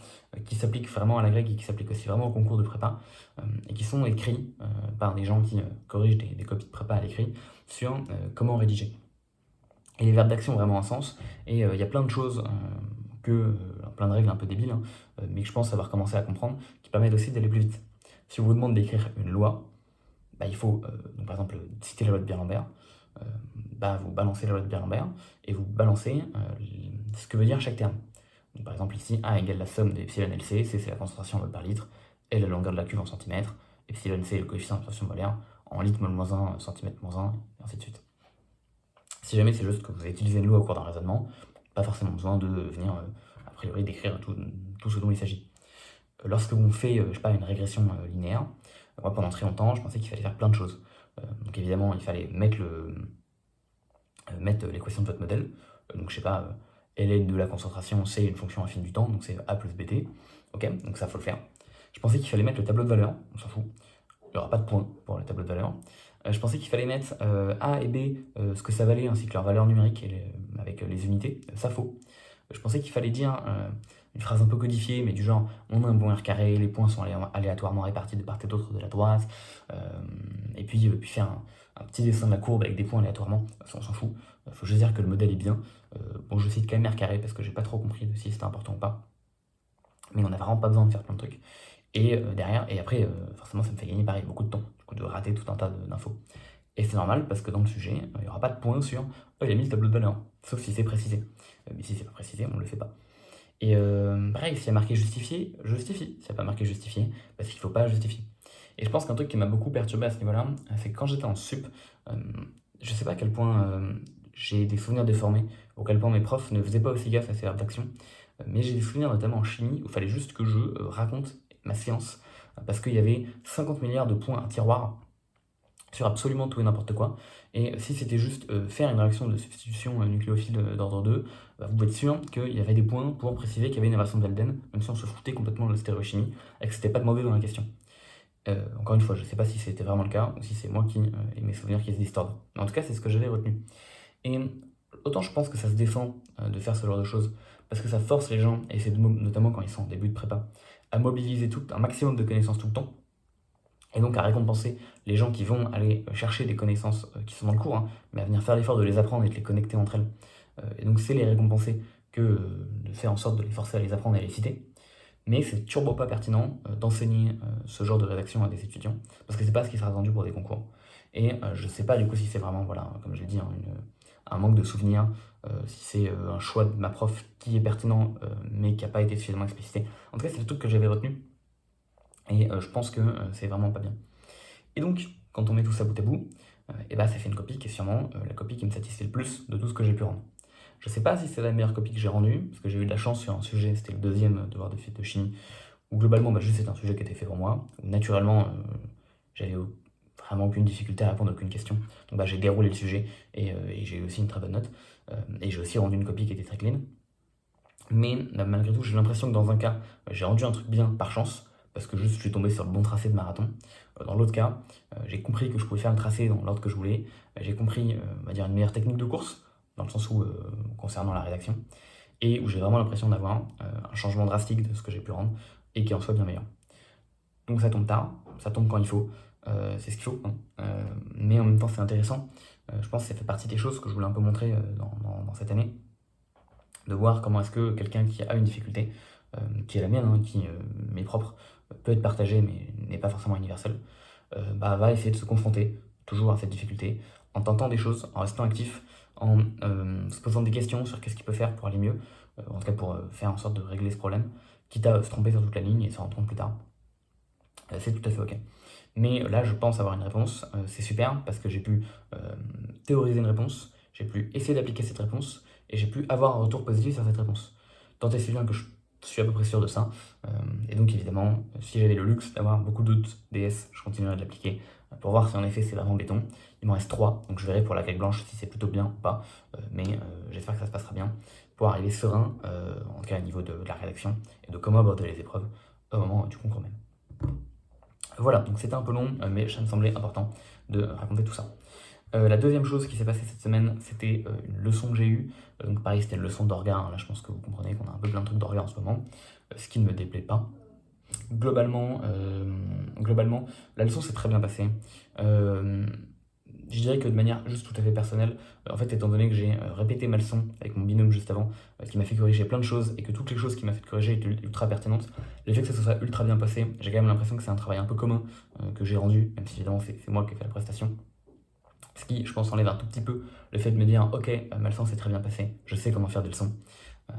qui s'appliquent vraiment à la grecque et qui s'appliquent aussi vraiment au concours de prépa, et qui sont écrits par des gens qui corrigent des copies de prépa à l'écrit sur comment rédiger. Et les verbes d'action ont vraiment un sens, et il y a plein de choses plein de règles un peu débiles, hein, mais que je pense avoir commencé à comprendre, qui permettent aussi d'aller plus vite. Si on vous demande d'écrire une loi, bah, il faut, donc par exemple, citer la loi de Beer-Lambert, vous balancez la loi de Beer-Lambert, et vous balancez ce que veut dire chaque terme. Donc, par exemple ici, A égale la somme de epsilon LC, C c'est la concentration en mol par litre, L la longueur de la cuve en centimètres, epsilon C est le coefficient d'absorption molaire, en litre mol moins 1, centimètre moins 1, et ainsi de suite. Si jamais c'est juste que vous avez utilisé une loi au cours d'un raisonnement, pas forcément besoin de venir, a priori, décrire tout ce dont il s'agit. Lorsque on fait, je sais pas, une régression linéaire, moi pendant très longtemps, je pensais qu'il fallait faire plein de choses. Donc évidemment, il fallait mettre l'équation de votre modèle. Donc je sais pas, ln de la concentration, c'est une fonction affine du temps, donc c'est A plus bt. Ok, donc ça faut le faire. Je pensais qu'il fallait mettre le tableau de valeur, on s'en fout. Il n'y aura pas de point pour le tableau de valeur. Je pensais qu'il fallait mettre A et B, ce que ça valait, ainsi que leur valeur numérique avec les unités. Ça faux. Je pensais qu'il fallait dire une phrase un peu codifiée, mais du genre on a un bon R carré, les points sont aléatoirement répartis de part et d'autre de la droite, et puis faire un petit dessin de la courbe avec des points aléatoirement, on s'en fout. Il faut juste dire que le modèle est bien. Bon, je cite quand même R carré parce que j'ai pas trop compris si c'était important ou pas, mais on n'a vraiment pas besoin de faire plein de trucs. Et derrière, et après, forcément, ça me fait gagner pareil beaucoup de temps, du coup, de rater tout un tas d'infos. Et c'est normal parce que dans le sujet, il n'y aura pas de point sur oh, il a mis le tableau de valeur, sauf si c'est précisé. Mais si c'est pas précisé, on ne le fait pas. Et pareil, s'il y a marqué justifié, je justifie. S'il n'y a pas marqué justifié, parce qu'il ne faut pas justifier. Et je pense qu'un truc qui m'a beaucoup perturbé à ce niveau-là, c'est que quand j'étais en sup, je sais pas à quel point j'ai des souvenirs déformés, ou à quel point mes profs ne faisaient pas aussi gaffe à ces verbes d'action, mais j'ai des souvenirs notamment en chimie où il fallait juste que je raconte ma séance, parce qu'il y avait 50 milliards de points à tiroir sur absolument tout et n'importe quoi. Et si c'était juste faire une réaction de substitution nucléophile d'ordre 2, vous pouvez être sûr qu'il y avait des points pour préciser qu'il y avait une inversion de Walden, même si on se foutait complètement de la stéréochimie, et que c'était pas demandé dans la question. Encore une fois, je sais pas si c'était vraiment le cas, ou si c'est moi et mes souvenirs qui se distordent. Mais en tout cas, c'est ce que j'avais retenu. Et autant je pense que ça se défend de faire ce genre de choses, parce que ça force les gens, et c'est notamment quand ils sont en début de prépa, à mobiliser un maximum de connaissances tout le temps, et donc à récompenser les gens qui vont aller chercher des connaissances qui sont dans le cours, hein, mais à venir faire l'effort de les apprendre et de les connecter entre elles. Et donc c'est les récompenser que de faire en sorte de les forcer à les apprendre et à les citer. Mais c'est turbo pas pertinent d'enseigner ce genre de rédaction à des étudiants, parce que c'est pas ce qui sera attendu pour des concours. Et je sais pas du coup si c'est vraiment, voilà, comme je l'ai dit, hein, un manque de souvenirs, si c'est un choix de ma prof qui est pertinent, mais qui n'a pas été suffisamment explicité. En tout cas, c'est le truc que j'avais retenu, et je pense que c'est vraiment pas bien. Et donc, quand on met tout ça bout à bout, et bah, ça fait une copie qui est sûrement la copie qui me satisfait le plus de tout ce que j'ai pu rendre. Je sais pas si c'est la meilleure copie que j'ai rendue, parce que j'ai eu de la chance sur un sujet, c'était le deuxième devoir de chimie, où globalement, juste c'est un sujet qui était fait pour moi, où naturellement, j'avais vraiment aucune difficulté à répondre à aucune question. Donc j'ai déroulé le sujet, et j'ai eu aussi une très bonne note, et j'ai aussi rendu une copie qui était très clean. Mais malgré tout, j'ai l'impression que dans un cas, j'ai rendu un truc bien par chance, parce que juste je suis tombé sur le bon tracé de marathon. Dans l'autre cas, j'ai compris que je pouvais faire le tracé dans l'ordre que je voulais. J'ai compris, on va dire, une meilleure technique de course, dans le sens où, concernant la rédaction, et où j'ai vraiment l'impression d'avoir un changement drastique de ce que j'ai pu rendre, et qui en soit bien meilleur. Donc ça tombe tard, ça tombe quand il faut, c'est ce qu'il faut, hein. Mais en même temps c'est intéressant. Je pense que ça fait partie des choses que je voulais un peu montrer dans cette année, de voir comment est-ce que quelqu'un qui a une difficulté, qui est la mienne, hein, qui m'est propre, peut être partagée mais n'est pas forcément universelle, va essayer de se confronter toujours à cette difficulté, en tentant des choses, en restant actif, en se posant des questions sur qu'est-ce qu'il peut faire pour aller mieux, en tout cas pour faire en sorte de régler ce problème, quitte à se tromper sur toute la ligne et s'en rendre compte plus tard. C'est tout à fait ok. Mais là, je pense avoir une réponse, c'est super, parce que j'ai pu théoriser une réponse, j'ai pu essayer d'appliquer cette réponse, et j'ai pu avoir un retour positif sur cette réponse. Tant et si bien que je suis à peu près sûr de ça, et donc évidemment, si j'avais le luxe d'avoir beaucoup d'autres DS, je continuerai de l'appliquer, pour voir si en effet c'est vraiment béton. Il m'en reste 3, donc je verrai pour la carte blanche si c'est plutôt bien ou pas, mais j'espère que ça se passera bien, pour arriver serein, en tout cas au niveau de la rédaction, et de comment aborder les épreuves au moment du concours même. Voilà, donc c'était un peu long, mais ça me semblait important de raconter tout ça. La deuxième chose qui s'est passée cette semaine, c'était une leçon que j'ai eue. Donc pareil, c'était une leçon d'orga, hein. Là je pense que vous comprenez qu'on a un peu plein de trucs d'orga en ce moment, ce qui ne me déplaît pas. Globalement, la leçon s'est très bien passée. Euh, je dirais que de manière juste tout à fait personnelle, en fait, étant donné que j'ai répété ma leçon avec mon binôme juste avant, qui m'a fait corriger plein de choses et que toutes les choses qui m'a fait corriger étaient ultra pertinentes, le fait que ça se soit ultra bien passé, j'ai quand même l'impression que c'est un travail un peu commun que j'ai rendu, même si évidemment c'est moi qui ai fait la prestation. Ce qui, je pense, enlève un tout petit peu le fait de me dire, ok, ma leçon s'est très bien passée, je sais comment faire des leçons. Euh,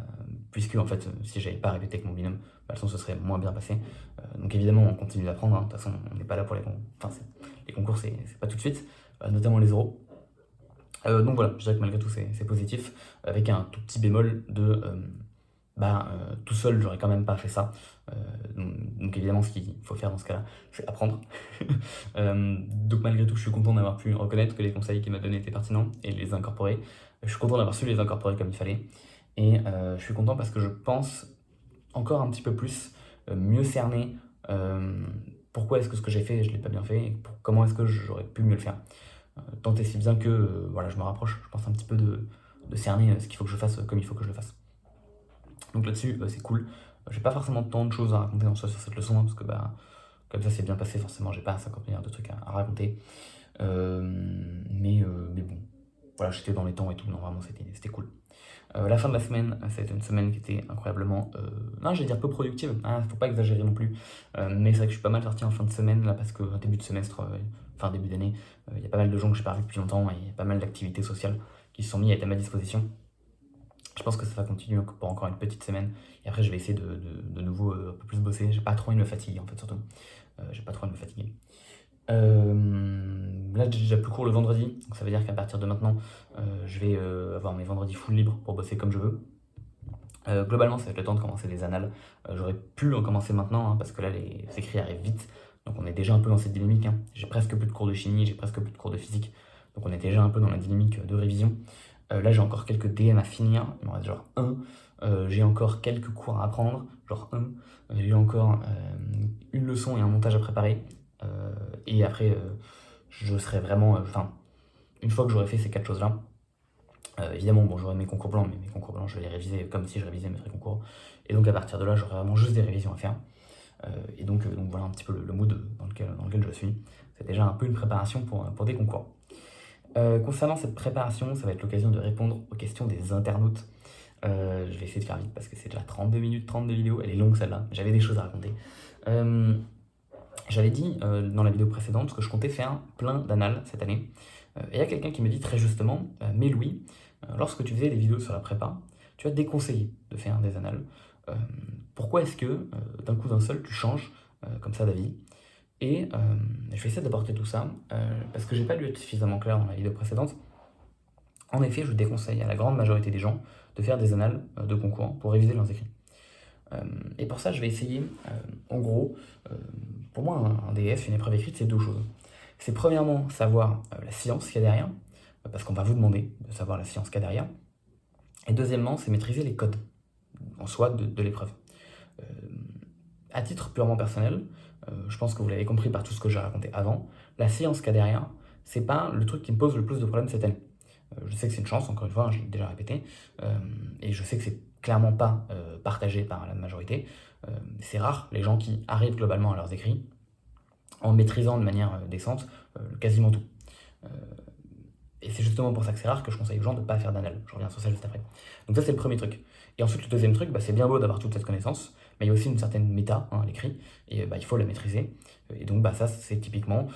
Puisque, en fait, si j'avais pas répété avec mon binôme, ma leçon se serait moins bien passée. Donc évidemment, on continue d'apprendre, hein. De toute façon, on n'est pas là pour les concours. Enfin, les concours, c'est pas tout de suite, notamment les oraux. Donc voilà, je dirais que malgré tout, c'est positif, avec un tout petit bémol de tout seul, j'aurais quand même pas fait ça. Euh, donc évidemment, ce qu'il faut faire dans ce cas-là, c'est apprendre. Donc malgré tout, je suis content d'avoir pu reconnaître que les conseils qu'il m'a donnés étaient pertinents et les incorporer. Je suis content d'avoir su les incorporer comme il fallait. Et je suis content parce que je pense encore un petit peu plus mieux cerner pourquoi est-ce que ce que j'ai fait, je l'ai pas bien fait, et comment est-ce que j'aurais pu mieux le faire. Tant et si bien que voilà, je me rapproche, je pense un petit peu de cerner ce qu'il faut que je fasse comme il faut que je le fasse. Donc là-dessus, c'est cool. J'ai pas forcément tant de choses à raconter en soi sur cette leçon, hein, parce que comme ça c'est bien passé, forcément j'ai pas 50 milliards de trucs à raconter. Mais bon, voilà, j'étais dans les temps et tout, non vraiment c'était cool. La fin de la semaine, ça a été une semaine qui était incroyablement, non, j'allais dire peu productive, hein, faut pas exagérer non plus, mais c'est vrai que je suis pas mal sorti en fin de semaine, là, parce que début de semestre, enfin début d'année, il y a pas mal de gens que j'ai pas vus depuis longtemps, et il y a pas mal d'activités sociales qui se sont mis à être à ma disposition. Je pense que ça va continuer pour encore une petite semaine, et après je vais essayer de nouveau un peu plus bosser, j'ai pas trop envie de me fatiguer en fait surtout, j'ai pas trop envie de me fatiguer. Là, j'ai déjà plus court le vendredi, donc ça veut dire qu'à partir de maintenant, je vais avoir mes vendredis full libres pour bosser comme je veux. Globalement, ça va être le temps de commencer les annales. J'aurais pu en commencer maintenant, hein, parce que là, les écrits arrivent vite. Donc on est déjà un peu dans cette dynamique, hein. J'ai presque plus de cours de chimie, j'ai presque plus de cours de physique. Donc on est déjà un peu dans la dynamique de révision. Là, j'ai encore quelques DM à finir, il m'en reste genre un. J'ai encore quelques cours à apprendre, genre un. J'ai encore une leçon et un montage à préparer. Et après, je serai vraiment. Enfin, une fois que j'aurai fait ces quatre choses-là, évidemment, bon, j'aurai mes concours blancs, mais mes concours blancs, je vais les réviser comme si je révisais mes vrais concours. Et donc, à partir de là, j'aurai vraiment juste des révisions à faire. Donc voilà un petit peu le mood dans lequel je suis. C'est déjà un peu une préparation pour des concours. Concernant cette préparation, ça va être l'occasion de répondre aux questions des internautes. Je vais essayer de faire vite parce que c'est déjà 32 minutes 30 de vidéo. Elle est longue celle-là, j'avais des choses à raconter. J'avais dit dans la vidéo précédente que je comptais faire plein d'annales cette année. Et il y a quelqu'un qui me dit très justement, mais Louis, lorsque tu faisais des vidéos sur la prépa, tu as déconseillé de faire des annales. Euh, Pourquoi est-ce que d'un coup d'un seul tu changes comme ça d'avis? Et je vais essayer d'apporter tout ça parce que j'ai pas dû être suffisamment clair dans la vidéo précédente. En effet, je déconseille à la grande majorité des gens de faire des annales de concours pour réviser leurs écrits. Et pour ça, je vais essayer, en gros, euh, pour moi, un DF, une épreuve écrite, c'est deux choses. C'est premièrement savoir la science qu'il y a derrière, parce qu'on va vous demander de savoir la science qu'il y a derrière. Et deuxièmement, c'est maîtriser les codes en soi de l'épreuve. Euh, à titre purement personnel, je pense que vous l'avez compris par tout ce que j'ai raconté avant, la science qu'il y a derrière, c'est pas le truc qui me pose le plus de problèmes cette année. Je sais que c'est une chance, encore une fois, hein, je l'ai déjà répété, et je sais que c'est clairement pas partagé par la majorité. C'est rare les gens qui arrivent globalement à leurs écrits en maîtrisant de manière décente quasiment tout. Euh, et c'est justement pour ça que c'est rare que je conseille aux gens de ne pas faire d'anal. Je reviens sur ça juste après. Donc ça c'est le premier truc. Et ensuite le deuxième truc, c'est bien beau d'avoir toute cette connaissance, mais il y a aussi une certaine méta à l'écrit, et il faut la maîtriser. Et donc ça c'est typiquement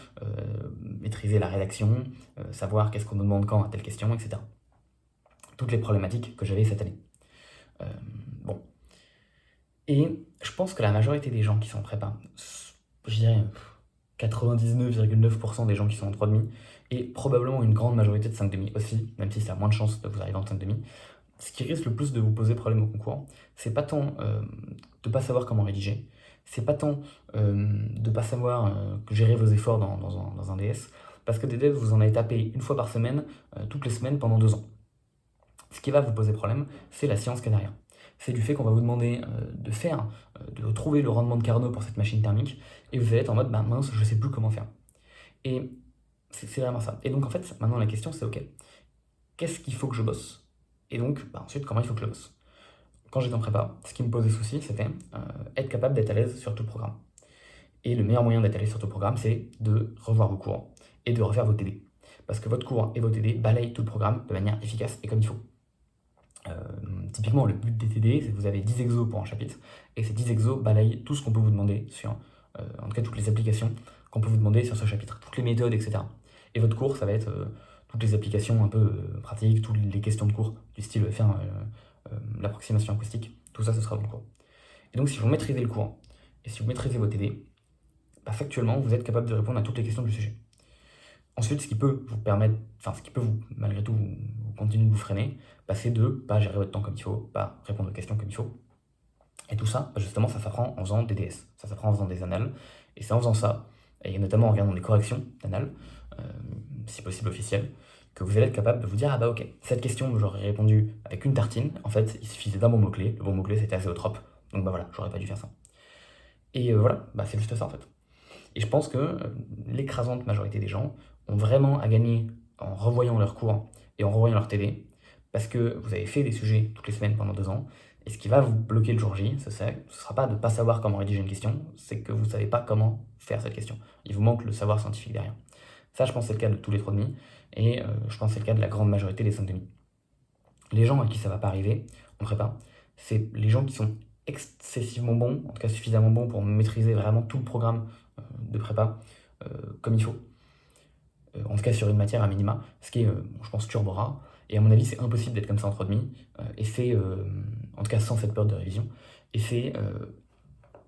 maîtriser la rédaction, savoir qu'est-ce qu'on nous demande quand à telle question, etc. Toutes les problématiques que j'avais cette année. Bon. Et je pense que la majorité des gens qui sont en prépa, je dirais 99,9% des gens qui sont en 3,5, et probablement une grande majorité de 5,5 aussi, même si ça a moins de chances de vous arriver en 5,5, ce qui risque le plus de vous poser problème au concours, c'est pas tant de pas savoir comment rédiger, c'est pas tant de pas savoir gérer vos efforts dans un DS, parce que des devs, vous en avez tapé une fois par semaine, toutes les semaines pendant 2 ans. Ce qui va vous poser problème, c'est la science qu'il y a derrière. C'est du fait qu'on va vous demander de trouver le rendement de Carnot pour cette machine thermique, et vous allez être en mode, mince, je sais plus comment faire. Et C'est vraiment ça. Et donc en fait, maintenant la question c'est ok, qu'est-ce qu'il faut que je bosse? Et donc ensuite, comment il faut que je bosse? Quand j'étais en prépa, ce qui me posait souci, c'était être capable d'être à l'aise sur tout le programme. Et le meilleur moyen d'être à l'aise sur tout le programme, c'est de revoir vos cours et de refaire vos TD. Parce que votre cours et vos TD balayent tout le programme de manière efficace et comme il faut. Euh, Typiquement, le but des TD, c'est que vous avez 10 exos pour un chapitre, et ces 10 exos balayent tout ce qu'on peut vous demander sur, en tout cas toutes les applications qu'on peut vous demander sur ce chapitre, toutes les méthodes, etc. Et votre cours, ça va être toutes les applications un peu pratiques, toutes les questions de cours, du style faire l'approximation acoustique, tout ça, ce sera votre cours. Et donc, si vous maîtrisez le cours, et si vous maîtrisez vos TD, factuellement, vous êtes capable de répondre à toutes les questions du sujet. Ensuite, ce qui peut vous permettre, enfin, ce qui peut vous, malgré tout, vous continuer de vous freiner, c'est de pas gérer votre temps comme il faut, pas répondre aux questions comme il faut. Et tout ça, justement, ça s'apprend en faisant des DS, ça s'apprend en faisant des annales, et c'est en faisant ça, et notamment en regardant des corrections d'annales, euh, si possible officielles, que vous allez être capable de vous dire, ah bah ok, cette question, j'aurais répondu avec une tartine, en fait, il suffisait d'un bon mot-clé, le bon mot-clé c'était azéotrope, donc bah voilà, j'aurais pas dû faire ça. Et voilà, c'est juste ça en fait. Et je pense que l'écrasante majorité des gens ont vraiment à gagner en revoyant leurs cours et en revoyant leur TD, parce que vous avez fait des sujets toutes les semaines pendant 2 ans, et ce qui va vous bloquer le jour J, ce sera pas de ne pas savoir comment rédiger une question, c'est que vous ne savez pas comment faire cette question. Il vous manque le savoir scientifique derrière. Ça, je pense que c'est le cas de tous les 3,5, et je pense que c'est le cas de la grande majorité des 5,5. Les gens à qui ça va pas arriver en prépa, c'est les gens qui sont excessivement bons, en tout cas suffisamment bons pour maîtriser vraiment tout le programme de prépa comme il faut. En tout cas sur une matière à minima, ce qui est, je pense, turbo rare. Et à mon avis, c'est impossible d'être comme ça en 3,5. Et c'est, en tout cas sans cette période de révision, et c'est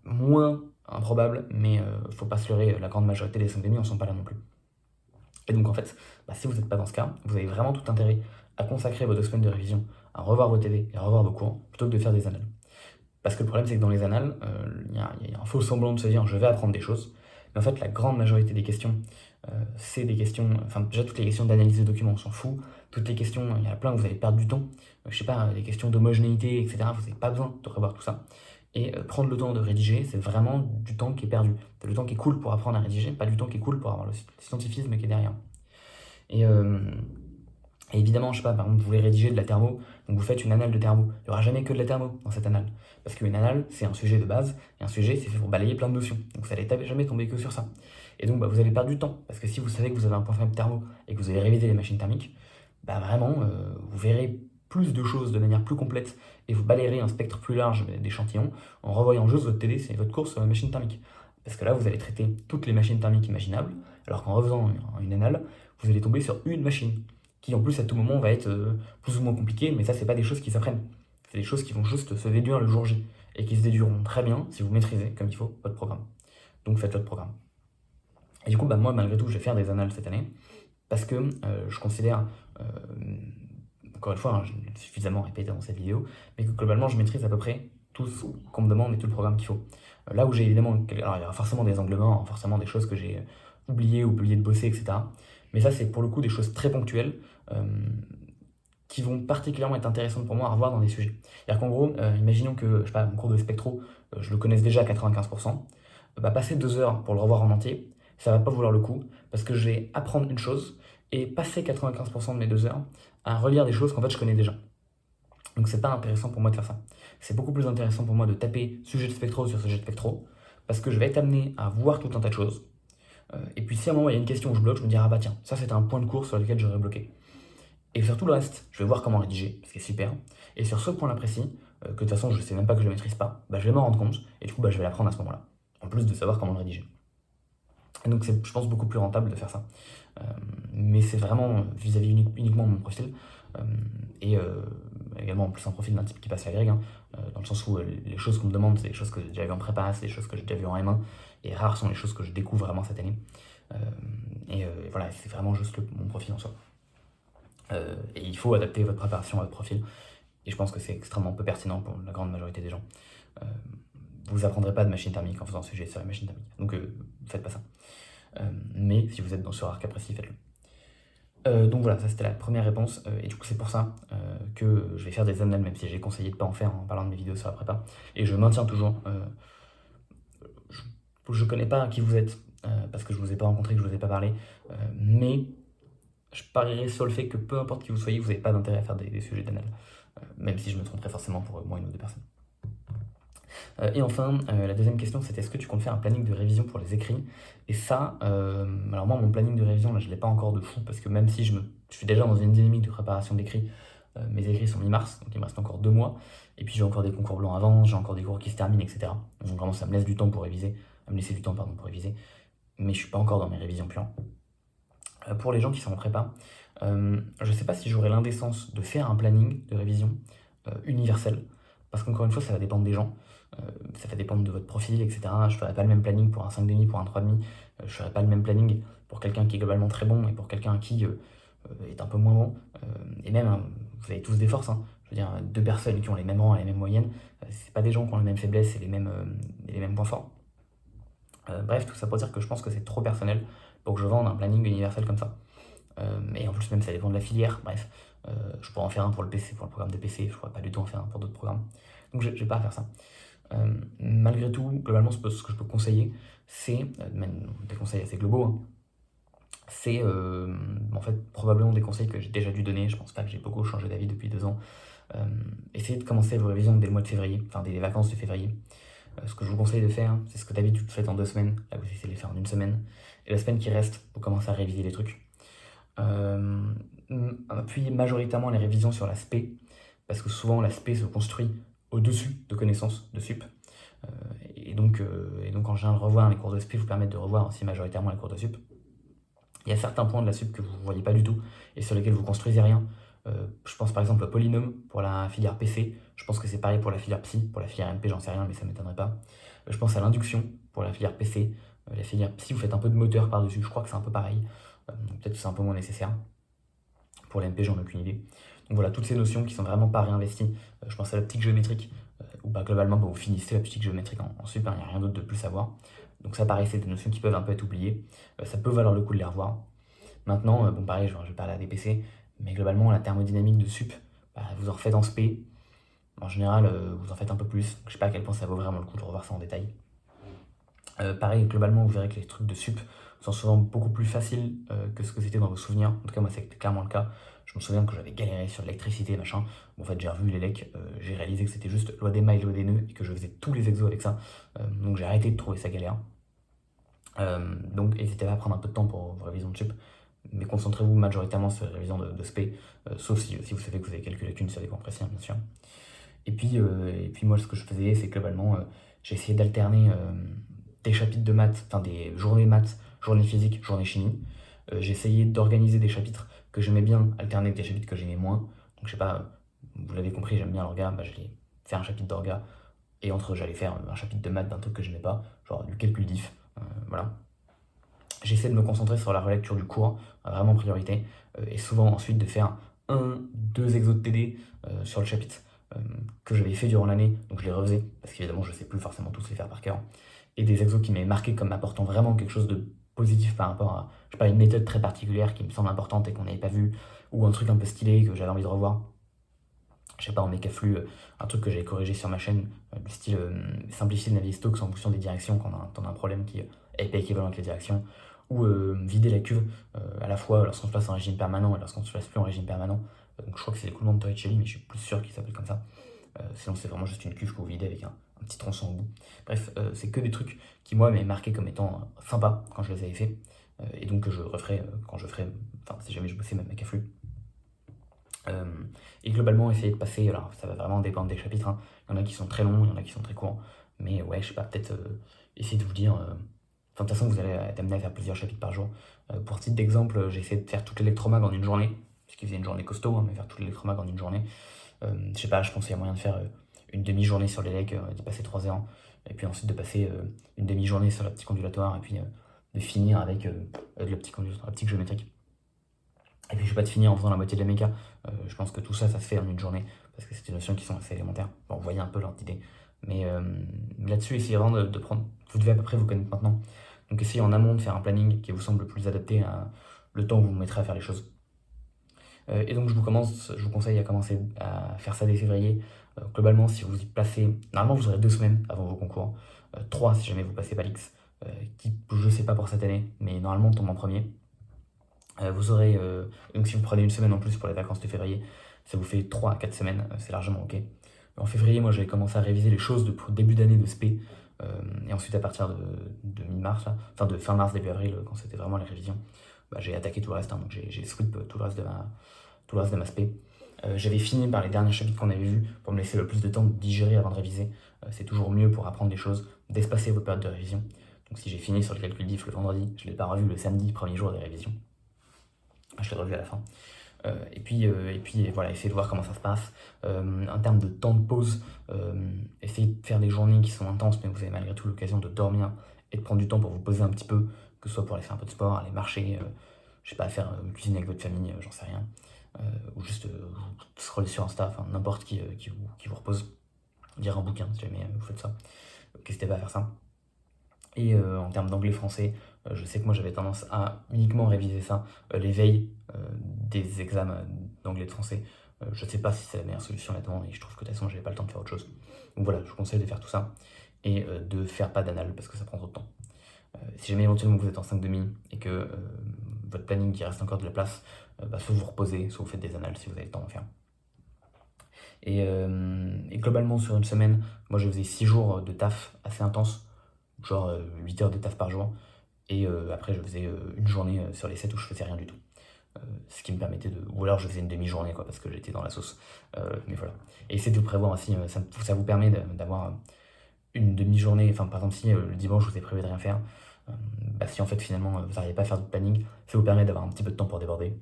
moins improbable, mais faut pas se leurrer, la grande majorité des 5,5 en sont pas là non plus. Et donc en fait, si vous n'êtes pas dans ce cas, vous avez vraiment tout intérêt à consacrer vos 2 semaines de révision, à revoir vos TD et à revoir vos cours, plutôt que de faire des annales. Parce que le problème, c'est que dans les annales, il y a un faux semblant de se dire je vais apprendre des choses. Mais en fait, la grande majorité des questions, c'est des questions. Enfin, déjà, toutes les questions d'analyse de documents, on s'en fout. Toutes les questions, il y en a plein où vous allez perdre du temps. Je sais pas, les questions d'homogénéité, etc., vous n'avez pas besoin de revoir tout ça. Et prendre le temps de rédiger, c'est vraiment du temps qui est perdu. C'est le temps qui est cool pour apprendre à rédiger, pas du temps qui est cool pour avoir le scientifisme qui est derrière. Et, et évidemment, je sais pas, par exemple, vous voulez rédiger de la thermo, donc vous faites une annale de thermo. Il n'y aura jamais que de la thermo dans cette annale. Parce qu'une annale, c'est un sujet de base, et un sujet, c'est fait pour balayer plein de notions. Donc vous n'allez jamais tomber que sur ça. Et donc vous allez perdre du temps. Parce que si vous savez que vous avez un point faible thermo et que vous allez réviser les machines thermiques, vraiment, vous verrez plus de choses de manière plus complète et vous balayerez un spectre plus large d'échantillons en revoyant juste votre TD, c'est votre cours sur la machine thermique. Parce que là, vous allez traiter toutes les machines thermiques imaginables, alors qu'en refaisant une annale, vous allez tomber sur une machine qui en plus à tout moment va être plus ou moins compliquée, mais ça c'est pas des choses qui s'apprennent. C'est des choses qui vont juste se déduire le jour J, et qui se déduiront très bien si vous maîtrisez comme il faut votre programme. Donc faites votre programme. Et du coup, moi malgré tout, je vais faire des annales cette année, parce que je considère, encore une fois, je l'ai suffisamment répété dans cette vidéo, mais que globalement je maîtrise à peu près tout ce qu'on me demande et tout le programme qu'il faut. Là où j'ai évidemment, alors il y aura forcément des angles morts, forcément des choses que j'ai oubliées ou oublié de bosser, etc. Mais ça, c'est pour le coup des choses très ponctuelles qui vont particulièrement être intéressantes pour moi à revoir dans des sujets. C'est-à-dire qu'en gros, imaginons que, je sais pas, mon cours de spectro, je le connaisse déjà à 95%, passer 2 heures pour le revoir en entier, ça va pas vouloir le coup, parce que je vais apprendre une chose et passer 95% de mes 2 heures à relire des choses qu'en fait je connais déjà. Donc c'est pas intéressant pour moi de faire ça. C'est beaucoup plus intéressant pour moi de taper sujet de spectro sur sujet de spectro, parce que je vais être amené à voir tout un tas de choses. Et puis si à un moment il y a une question où je bloque, je me dis ah bah tiens, ça c'était un point de cours sur lequel j'aurais bloqué. Et sur tout le reste, je vais voir comment rédiger, ce qui est super. Et sur ce point-là précis, que de toute façon je sais même pas que je le maîtrise pas, je vais m'en rendre compte, et du coup je vais l'apprendre à ce moment-là. En plus de savoir comment le rédiger. Et donc c'est, je pense, beaucoup plus rentable de faire ça. Mais c'est vraiment vis-à-vis uniquement de mon profil. Et également en plus un profil d'un type qui passe la grègue, dans le sens où les choses qu'on me demande, c'est des choses que j'ai déjà vues en prépa, c'est des choses que j'ai déjà vues en M1, et rares sont les choses que je découvre vraiment cette année. Et voilà, c'est vraiment juste mon profil en soi. Et il faut adapter votre préparation à votre profil, et je pense que c'est extrêmement peu pertinent pour la grande majorité des gens. Vous apprendrez pas de machine thermique en faisant un sujet sur la machine thermique, donc faites pas ça. Mais si vous êtes sur un cas précis, faites-le. Donc voilà, ça c'était la première réponse, et du coup c'est pour ça que je vais faire des annales, même si j'ai conseillé de ne pas en faire en parlant de mes vidéos sur la prépa, et je maintiens toujours, je connais pas qui vous êtes parce que je vous ai pas rencontré, que je vous ai pas parlé, mais je parierais sur le fait que peu importe qui vous soyez, vous n'avez pas d'intérêt à faire des sujets d'anal, même si je me tromperais forcément pour moi une ou deux personnes. Et enfin, la deuxième question, c'était est-ce que tu comptes faire un planning de révision pour les écrits? Et ça, alors moi, mon planning de révision, là, je ne l'ai pas encore de fou, parce que même si je suis déjà dans une dynamique de préparation d'écrits, mes écrits sont mi-mars, donc il me reste encore 2 mois, et puis j'ai encore des concours blancs avant, j'ai encore des cours qui se terminent, etc. Donc vraiment, ça me laisse du temps pour réviser, à me laisser du temps, pardon, pour réviser, mais je suis pas encore dans mes révisions plans. Pour les gens qui sont en prépa, je sais pas si j'aurai l'indécence de faire un planning de révision universel, parce qu'encore une fois, ça va dépendre des gens, ça va dépendre de votre profil, etc. Je ferai pas le même planning pour un 5,5, pour un 3,5, je ferai pas le même planning pour quelqu'un qui est globalement très bon et pour quelqu'un qui est un peu moins bon. Et même, hein, vous avez tous des forces, hein. Je veux dire, deux personnes qui ont les mêmes rangs et les mêmes moyennes, c'est pas des gens qui ont les mêmes faiblesses et les mêmes points forts. Bref, tout ça pour dire que je pense que c'est trop personnel pour que je vende un planning universel comme ça. Et en plus, même ça dépend de la filière. Bref, je pourrais en faire un pour le PC, pour le programme de PC, je pourrais pas du tout en faire un pour d'autres programmes. Donc je vais pas faire ça. Malgré tout, globalement, ce que je peux conseiller, c'est, même des conseils assez globaux, hein, c'est en fait probablement des conseils que j'ai déjà dû donner. Je pense pas que j'ai beaucoup changé d'avis depuis 2 ans. Essayez de commencer vos révisions dès le mois de février, enfin dès les vacances de février. Ce que je vous conseille de faire, c'est ce que d'habitude vous faites en 2 semaines. Là, vous essayez de les faire en une semaine. Et la semaine qui reste, vous commencez à réviser les trucs. Appuyez majoritairement les révisions sur la spé, parce que souvent la spé se construit au-dessus de connaissances de sup. Et donc en général, revoir les cours de spé vous permettent de revoir aussi majoritairement les cours de sup. Il y a certains points de la sup que vous ne voyez pas du tout et sur lesquels vous construisez rien. Je pense par exemple au polynôme pour la filière PC. Je pense que c'est pareil pour la filière psy. Pour la filière MP, j'en sais rien, mais ça ne m'étonnerait pas. Je pense à l'induction pour la filière PC. La filière psy, vous faites un peu de moteur par-dessus. Je crois que c'est un peu pareil. Peut-être que c'est un peu moins nécessaire. Pour la MP, j'en ai aucune idée. Donc voilà, toutes ces notions qui sont vraiment pas réinvesties. Je pense à l'optique géométrique, où globalement, vous finissez l'optique géométrique en sup, il n'y a rien d'autre de plus à voir. Donc ça, pareil, c'est des notions qui peuvent un peu être oubliées. Ça peut valoir le coup de les revoir. Maintenant, bon pareil, je vais parler à des PC, mais globalement, la thermodynamique de sup, vous en refaites en spé. En général, vous en faites un peu plus. Je sais pas à quel point ça vaut vraiment le coup de revoir ça en détail. Pareil, globalement, vous verrez que les trucs de sup sont souvent beaucoup plus faciles que ce que c'était dans vos souvenirs. En tout cas, moi, c'était clairement le cas. Je me souviens que j'avais galéré sur l'électricité, machin. Bon, en fait, j'ai revu les lecs, j'ai réalisé que c'était juste loi des mailles, loi des nœuds, et que je faisais tous les exos avec ça. Donc j'ai arrêté de trouver ça galère. Donc n'hésitez pas à prendre un peu de temps pour vos révisions de sup, mais concentrez-vous majoritairement sur les révisions de spé, sauf si vous savez que vous avez quelques lacunes sur des points précis, hein, bien sûr. Et puis moi, ce que je faisais, c'est que globalement, j'ai essayé d'alterner des chapitres de maths, enfin des journées maths, journée physique, journée chimie. J'ai essayé d'organiser des chapitres que j'aimais bien, alterner avec des chapitres que j'aimais moins. Donc je sais pas, vous l'avez compris, j'aime bien l'orga, je vais faire un chapitre d'orga, et entre eux, j'allais faire un chapitre de maths d'un truc que j'aimais pas, genre du calcul diff, voilà. J'essaie de me concentrer sur la relecture du cours, vraiment en priorité, et souvent ensuite de faire un, deux exos de TD sur le chapitre que j'avais fait durant l'année, donc je les refaisais, parce qu'évidemment je ne sais plus forcément tous les faire par cœur, et des exos qui m'avaient marqué comme apportant vraiment quelque chose de positif par rapport à, je sais pas, une méthode très particulière qui me semble importante et qu'on n'avait pas vu, ou un truc un peu stylé que j'avais envie de revoir. Je sais pas, en mécaflux, un truc que j'avais corrigé sur ma chaîne, du style simplifier le Navier-Stokes en fonction des directions quand on a un problème qui est pas équivalent avec les directions, ou vider la cuve à la fois lorsqu'on se place en régime permanent et lorsqu'on se place plus en régime permanent. Donc je crois que c'est l'écoulement de Torricelli, mais je suis plus sûr qu'il s'appelle comme ça. Sinon c'est vraiment juste une cuve que vous videz avec un petit tronçon au bout. Bref, c'est que des trucs qui moi m'avaient marqué comme étant sympas quand je les avais fait, et donc que je referai quand je ferai, enfin si jamais je bossais même mécaflux. Et globalement, essayer de passer, alors ça va vraiment dépendre des chapitres, hein. Il y en a qui sont très longs, il y en a qui sont très courts, mais ouais, je sais pas, peut-être essayer de vous dire. Enfin, de toute façon, vous allez être amené à faire plusieurs chapitres par jour. Pour titre d'exemple, j'ai essayé de faire toute l'électromag en une journée, puisqu'il faisait une journée costaud, hein, mais faire toute l'électromag en une journée. Je sais pas, je pense qu'il y a moyen de faire une demi-journée sur l'élec, d'y passer 3 heures, et puis ensuite de passer une demi-journée sur l'optique ondulatoire, et puis de finir avec de l'optique géométrique. Et puis je vais pas te finir en faisant la moitié de la méca. Je pense que tout ça, ça se fait en une journée, parce que c'est des notions qui sont assez élémentaires. Bon, vous voyez un peu l'ordre d'idée. Mais là-dessus, essayez vraiment de prendre. Vous devez à peu près vous connaître maintenant. Donc essayez en amont de faire un planning qui vous semble le plus adapté à le temps que vous mettrez à faire les choses. Et donc je vous conseille à commencer à faire ça dès février. Globalement, si vous y passez, normalement vous aurez 2 semaines avant vos concours. 3 si jamais vous passez pas l'X. qui, je sais pas pour cette année, mais normalement tombe en premier. Vous aurez, donc si vous prenez une semaine en plus pour les vacances de février, ça vous fait 3 à 4 semaines, c'est largement ok. En février, moi j'avais commencé à réviser les choses pour début d'année de SP, et ensuite à partir de mi-mars, là, enfin de fin mars, début avril, quand c'était vraiment les révisions, bah, j'ai attaqué tout le reste, hein, donc j'ai sweep tout le reste de ma SP. J'avais fini par les derniers chapitres qu'on avait vus pour me laisser le plus de temps de digérer avant de réviser. C'est toujours mieux pour apprendre des choses, d'espacer vos périodes de révision. Donc si j'ai fini sur le calcul diff le vendredi, je ne l'ai pas revu le samedi, premier jour des révisions. Je l'ai revu à la fin. Et puis voilà, essayez de voir comment ça se passe. En termes de temps de pause, essayez de faire des journées qui sont intenses, mais vous avez malgré tout l'occasion de dormir et de prendre du temps pour vous poser un petit peu, que ce soit pour aller faire un peu de sport, aller marcher, je sais pas, faire cuisiner avec votre famille, j'en sais rien. Ou juste scroller sur Insta, enfin n'importe qui vous repose. Lire un bouquin si jamais vous faites ça. N'hésitez pas à faire ça. Et en termes d'anglais-français, je sais que moi j'avais tendance à uniquement réviser ça les veilles des examens d'anglais de français. Je ne sais pas si c'est la meilleure solution là-dedans et je trouve que de toute façon j'avais pas le temps de faire autre chose. Donc voilà, je vous conseille de faire tout ça et de faire pas d'anal parce que ça prend trop de temps. Si jamais éventuellement vous êtes en 5,5 et que votre planning il reste encore de la place, soit vous reposez, soit vous faites des annales si vous avez le temps d'en faire. Et globalement sur une semaine, moi je faisais 6 jours de taf assez intense, genre 8 heures de taf par jour. Et après, je faisais une journée sur les 7 où je faisais rien du tout. Ce qui me permettait de. Ou alors je faisais une demi-journée, quoi, parce que j'étais dans la sauce. Mais voilà. Et essayez de vous prévoir aussi, ça vous permet d'avoir une demi-journée. Enfin, par exemple, si le dimanche vous avez prévu de rien faire, bah, si en fait finalement vous n'arrivez pas à faire de planning, ça vous permet d'avoir un petit peu de temps pour déborder.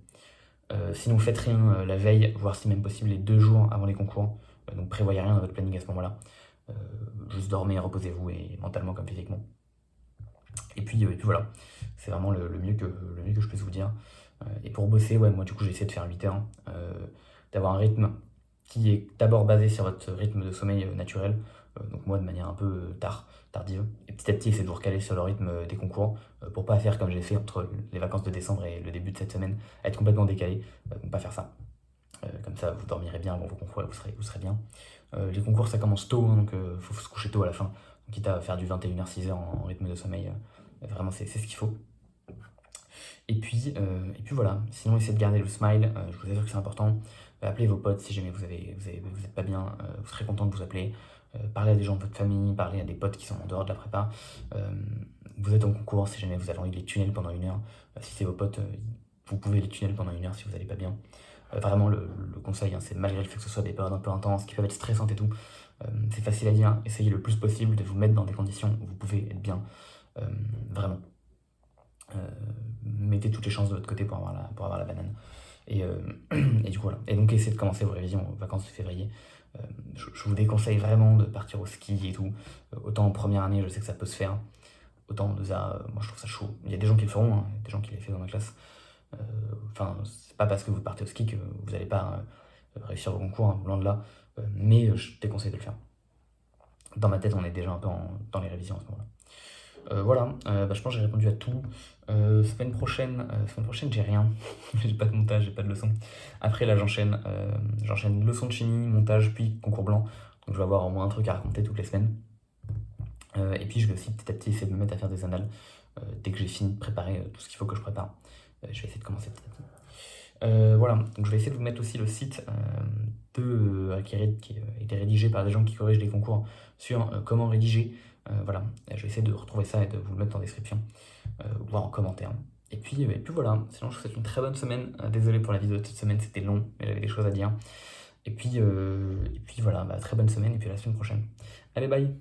Sinon, faites rien la veille, voire si même possible les 2 jours avant les concours. Donc prévoyez rien dans votre planning à ce moment-là. Juste dormez, reposez-vous, et mentalement comme physiquement. Et puis voilà, c'est vraiment le mieux que je puisse vous dire. Et pour bosser, ouais, moi du coup j'ai essayé de faire 8 heures, d'avoir un rythme qui est d'abord basé sur votre rythme de sommeil naturel, donc moi de manière un peu tardive, et petit à petit essayer de vous recaler sur le rythme des concours, pour pas faire comme j'ai fait entre les vacances de décembre et le début de cette semaine, être complètement décalé, donc pas faire ça. Comme ça vous dormirez bien avant vos concours et vous serez bien. Les concours ça commence tôt, hein, donc faut se coucher tôt à la fin, donc quitte à faire du 21h 6h en rythme de sommeil, vraiment c'est ce qu'il faut. Et puis voilà, sinon essayez de garder le smile, je vous assure que c'est important. Appelez vos potes si jamais vous êtes pas bien, vous serez content de vous appeler. Parlez à des gens de votre famille, parlez à des potes qui sont en dehors de la prépa. Vous êtes en concours, si jamais vous avez envie de les tunnel pendant 1 heure, si c'est vos potes, vous pouvez les tunnel pendant 1 heure si vous n'allez pas bien. Vraiment le conseil, hein, c'est malgré le fait que ce soit des périodes un peu intenses, qui peuvent être stressantes et tout, c'est facile à dire, essayez le plus possible de vous mettre dans des conditions où vous pouvez être bien, vraiment. Mettez toutes les chances de votre côté pour avoir la banane. Et du coup voilà. Et donc essayez de commencer vos révisions aux vacances de février. Je vous déconseille vraiment de partir au ski et tout. Autant en première année, je sais que ça peut se faire. Autant en 2A, moi je trouve ça chaud. Il y a des gens qui le feront, hein, des gens qui l'ont fait dans ma classe. Enfin, c'est pas parce que vous partez au ski que vous n'allez pas réussir vos concours, hein, loin de là. Mais je déconseille de le faire. Dans ma tête, on est déjà un peu dans les révisions à ce moment-là. Voilà, je pense que j'ai répondu à tout. Semaine prochaine, j'ai rien. J'ai pas de montage, j'ai pas de leçon. Après là j'enchaîne leçon de chimie, montage, puis concours blanc. Donc je vais avoir au moins un truc à raconter toutes les semaines. Et puis je vais aussi petit à petit essayer de me mettre à faire des annales. Dès que j'ai fini de préparer tout ce qu'il faut que je prépare, je vais essayer de commencer petit à petit. Voilà, donc je vais essayer de vous mettre aussi le site qui a été rédigé par des gens qui corrigent les concours sur comment rédiger. Voilà, je vais essayer de retrouver ça et de vous le mettre en description, voire en commentaire. Et puis voilà, sinon je vous souhaite une très bonne semaine. Désolé pour la vidéo de cette semaine, c'était long, mais j'avais des choses à dire. Et puis voilà, très bonne semaine et puis à la semaine prochaine. Allez, bye!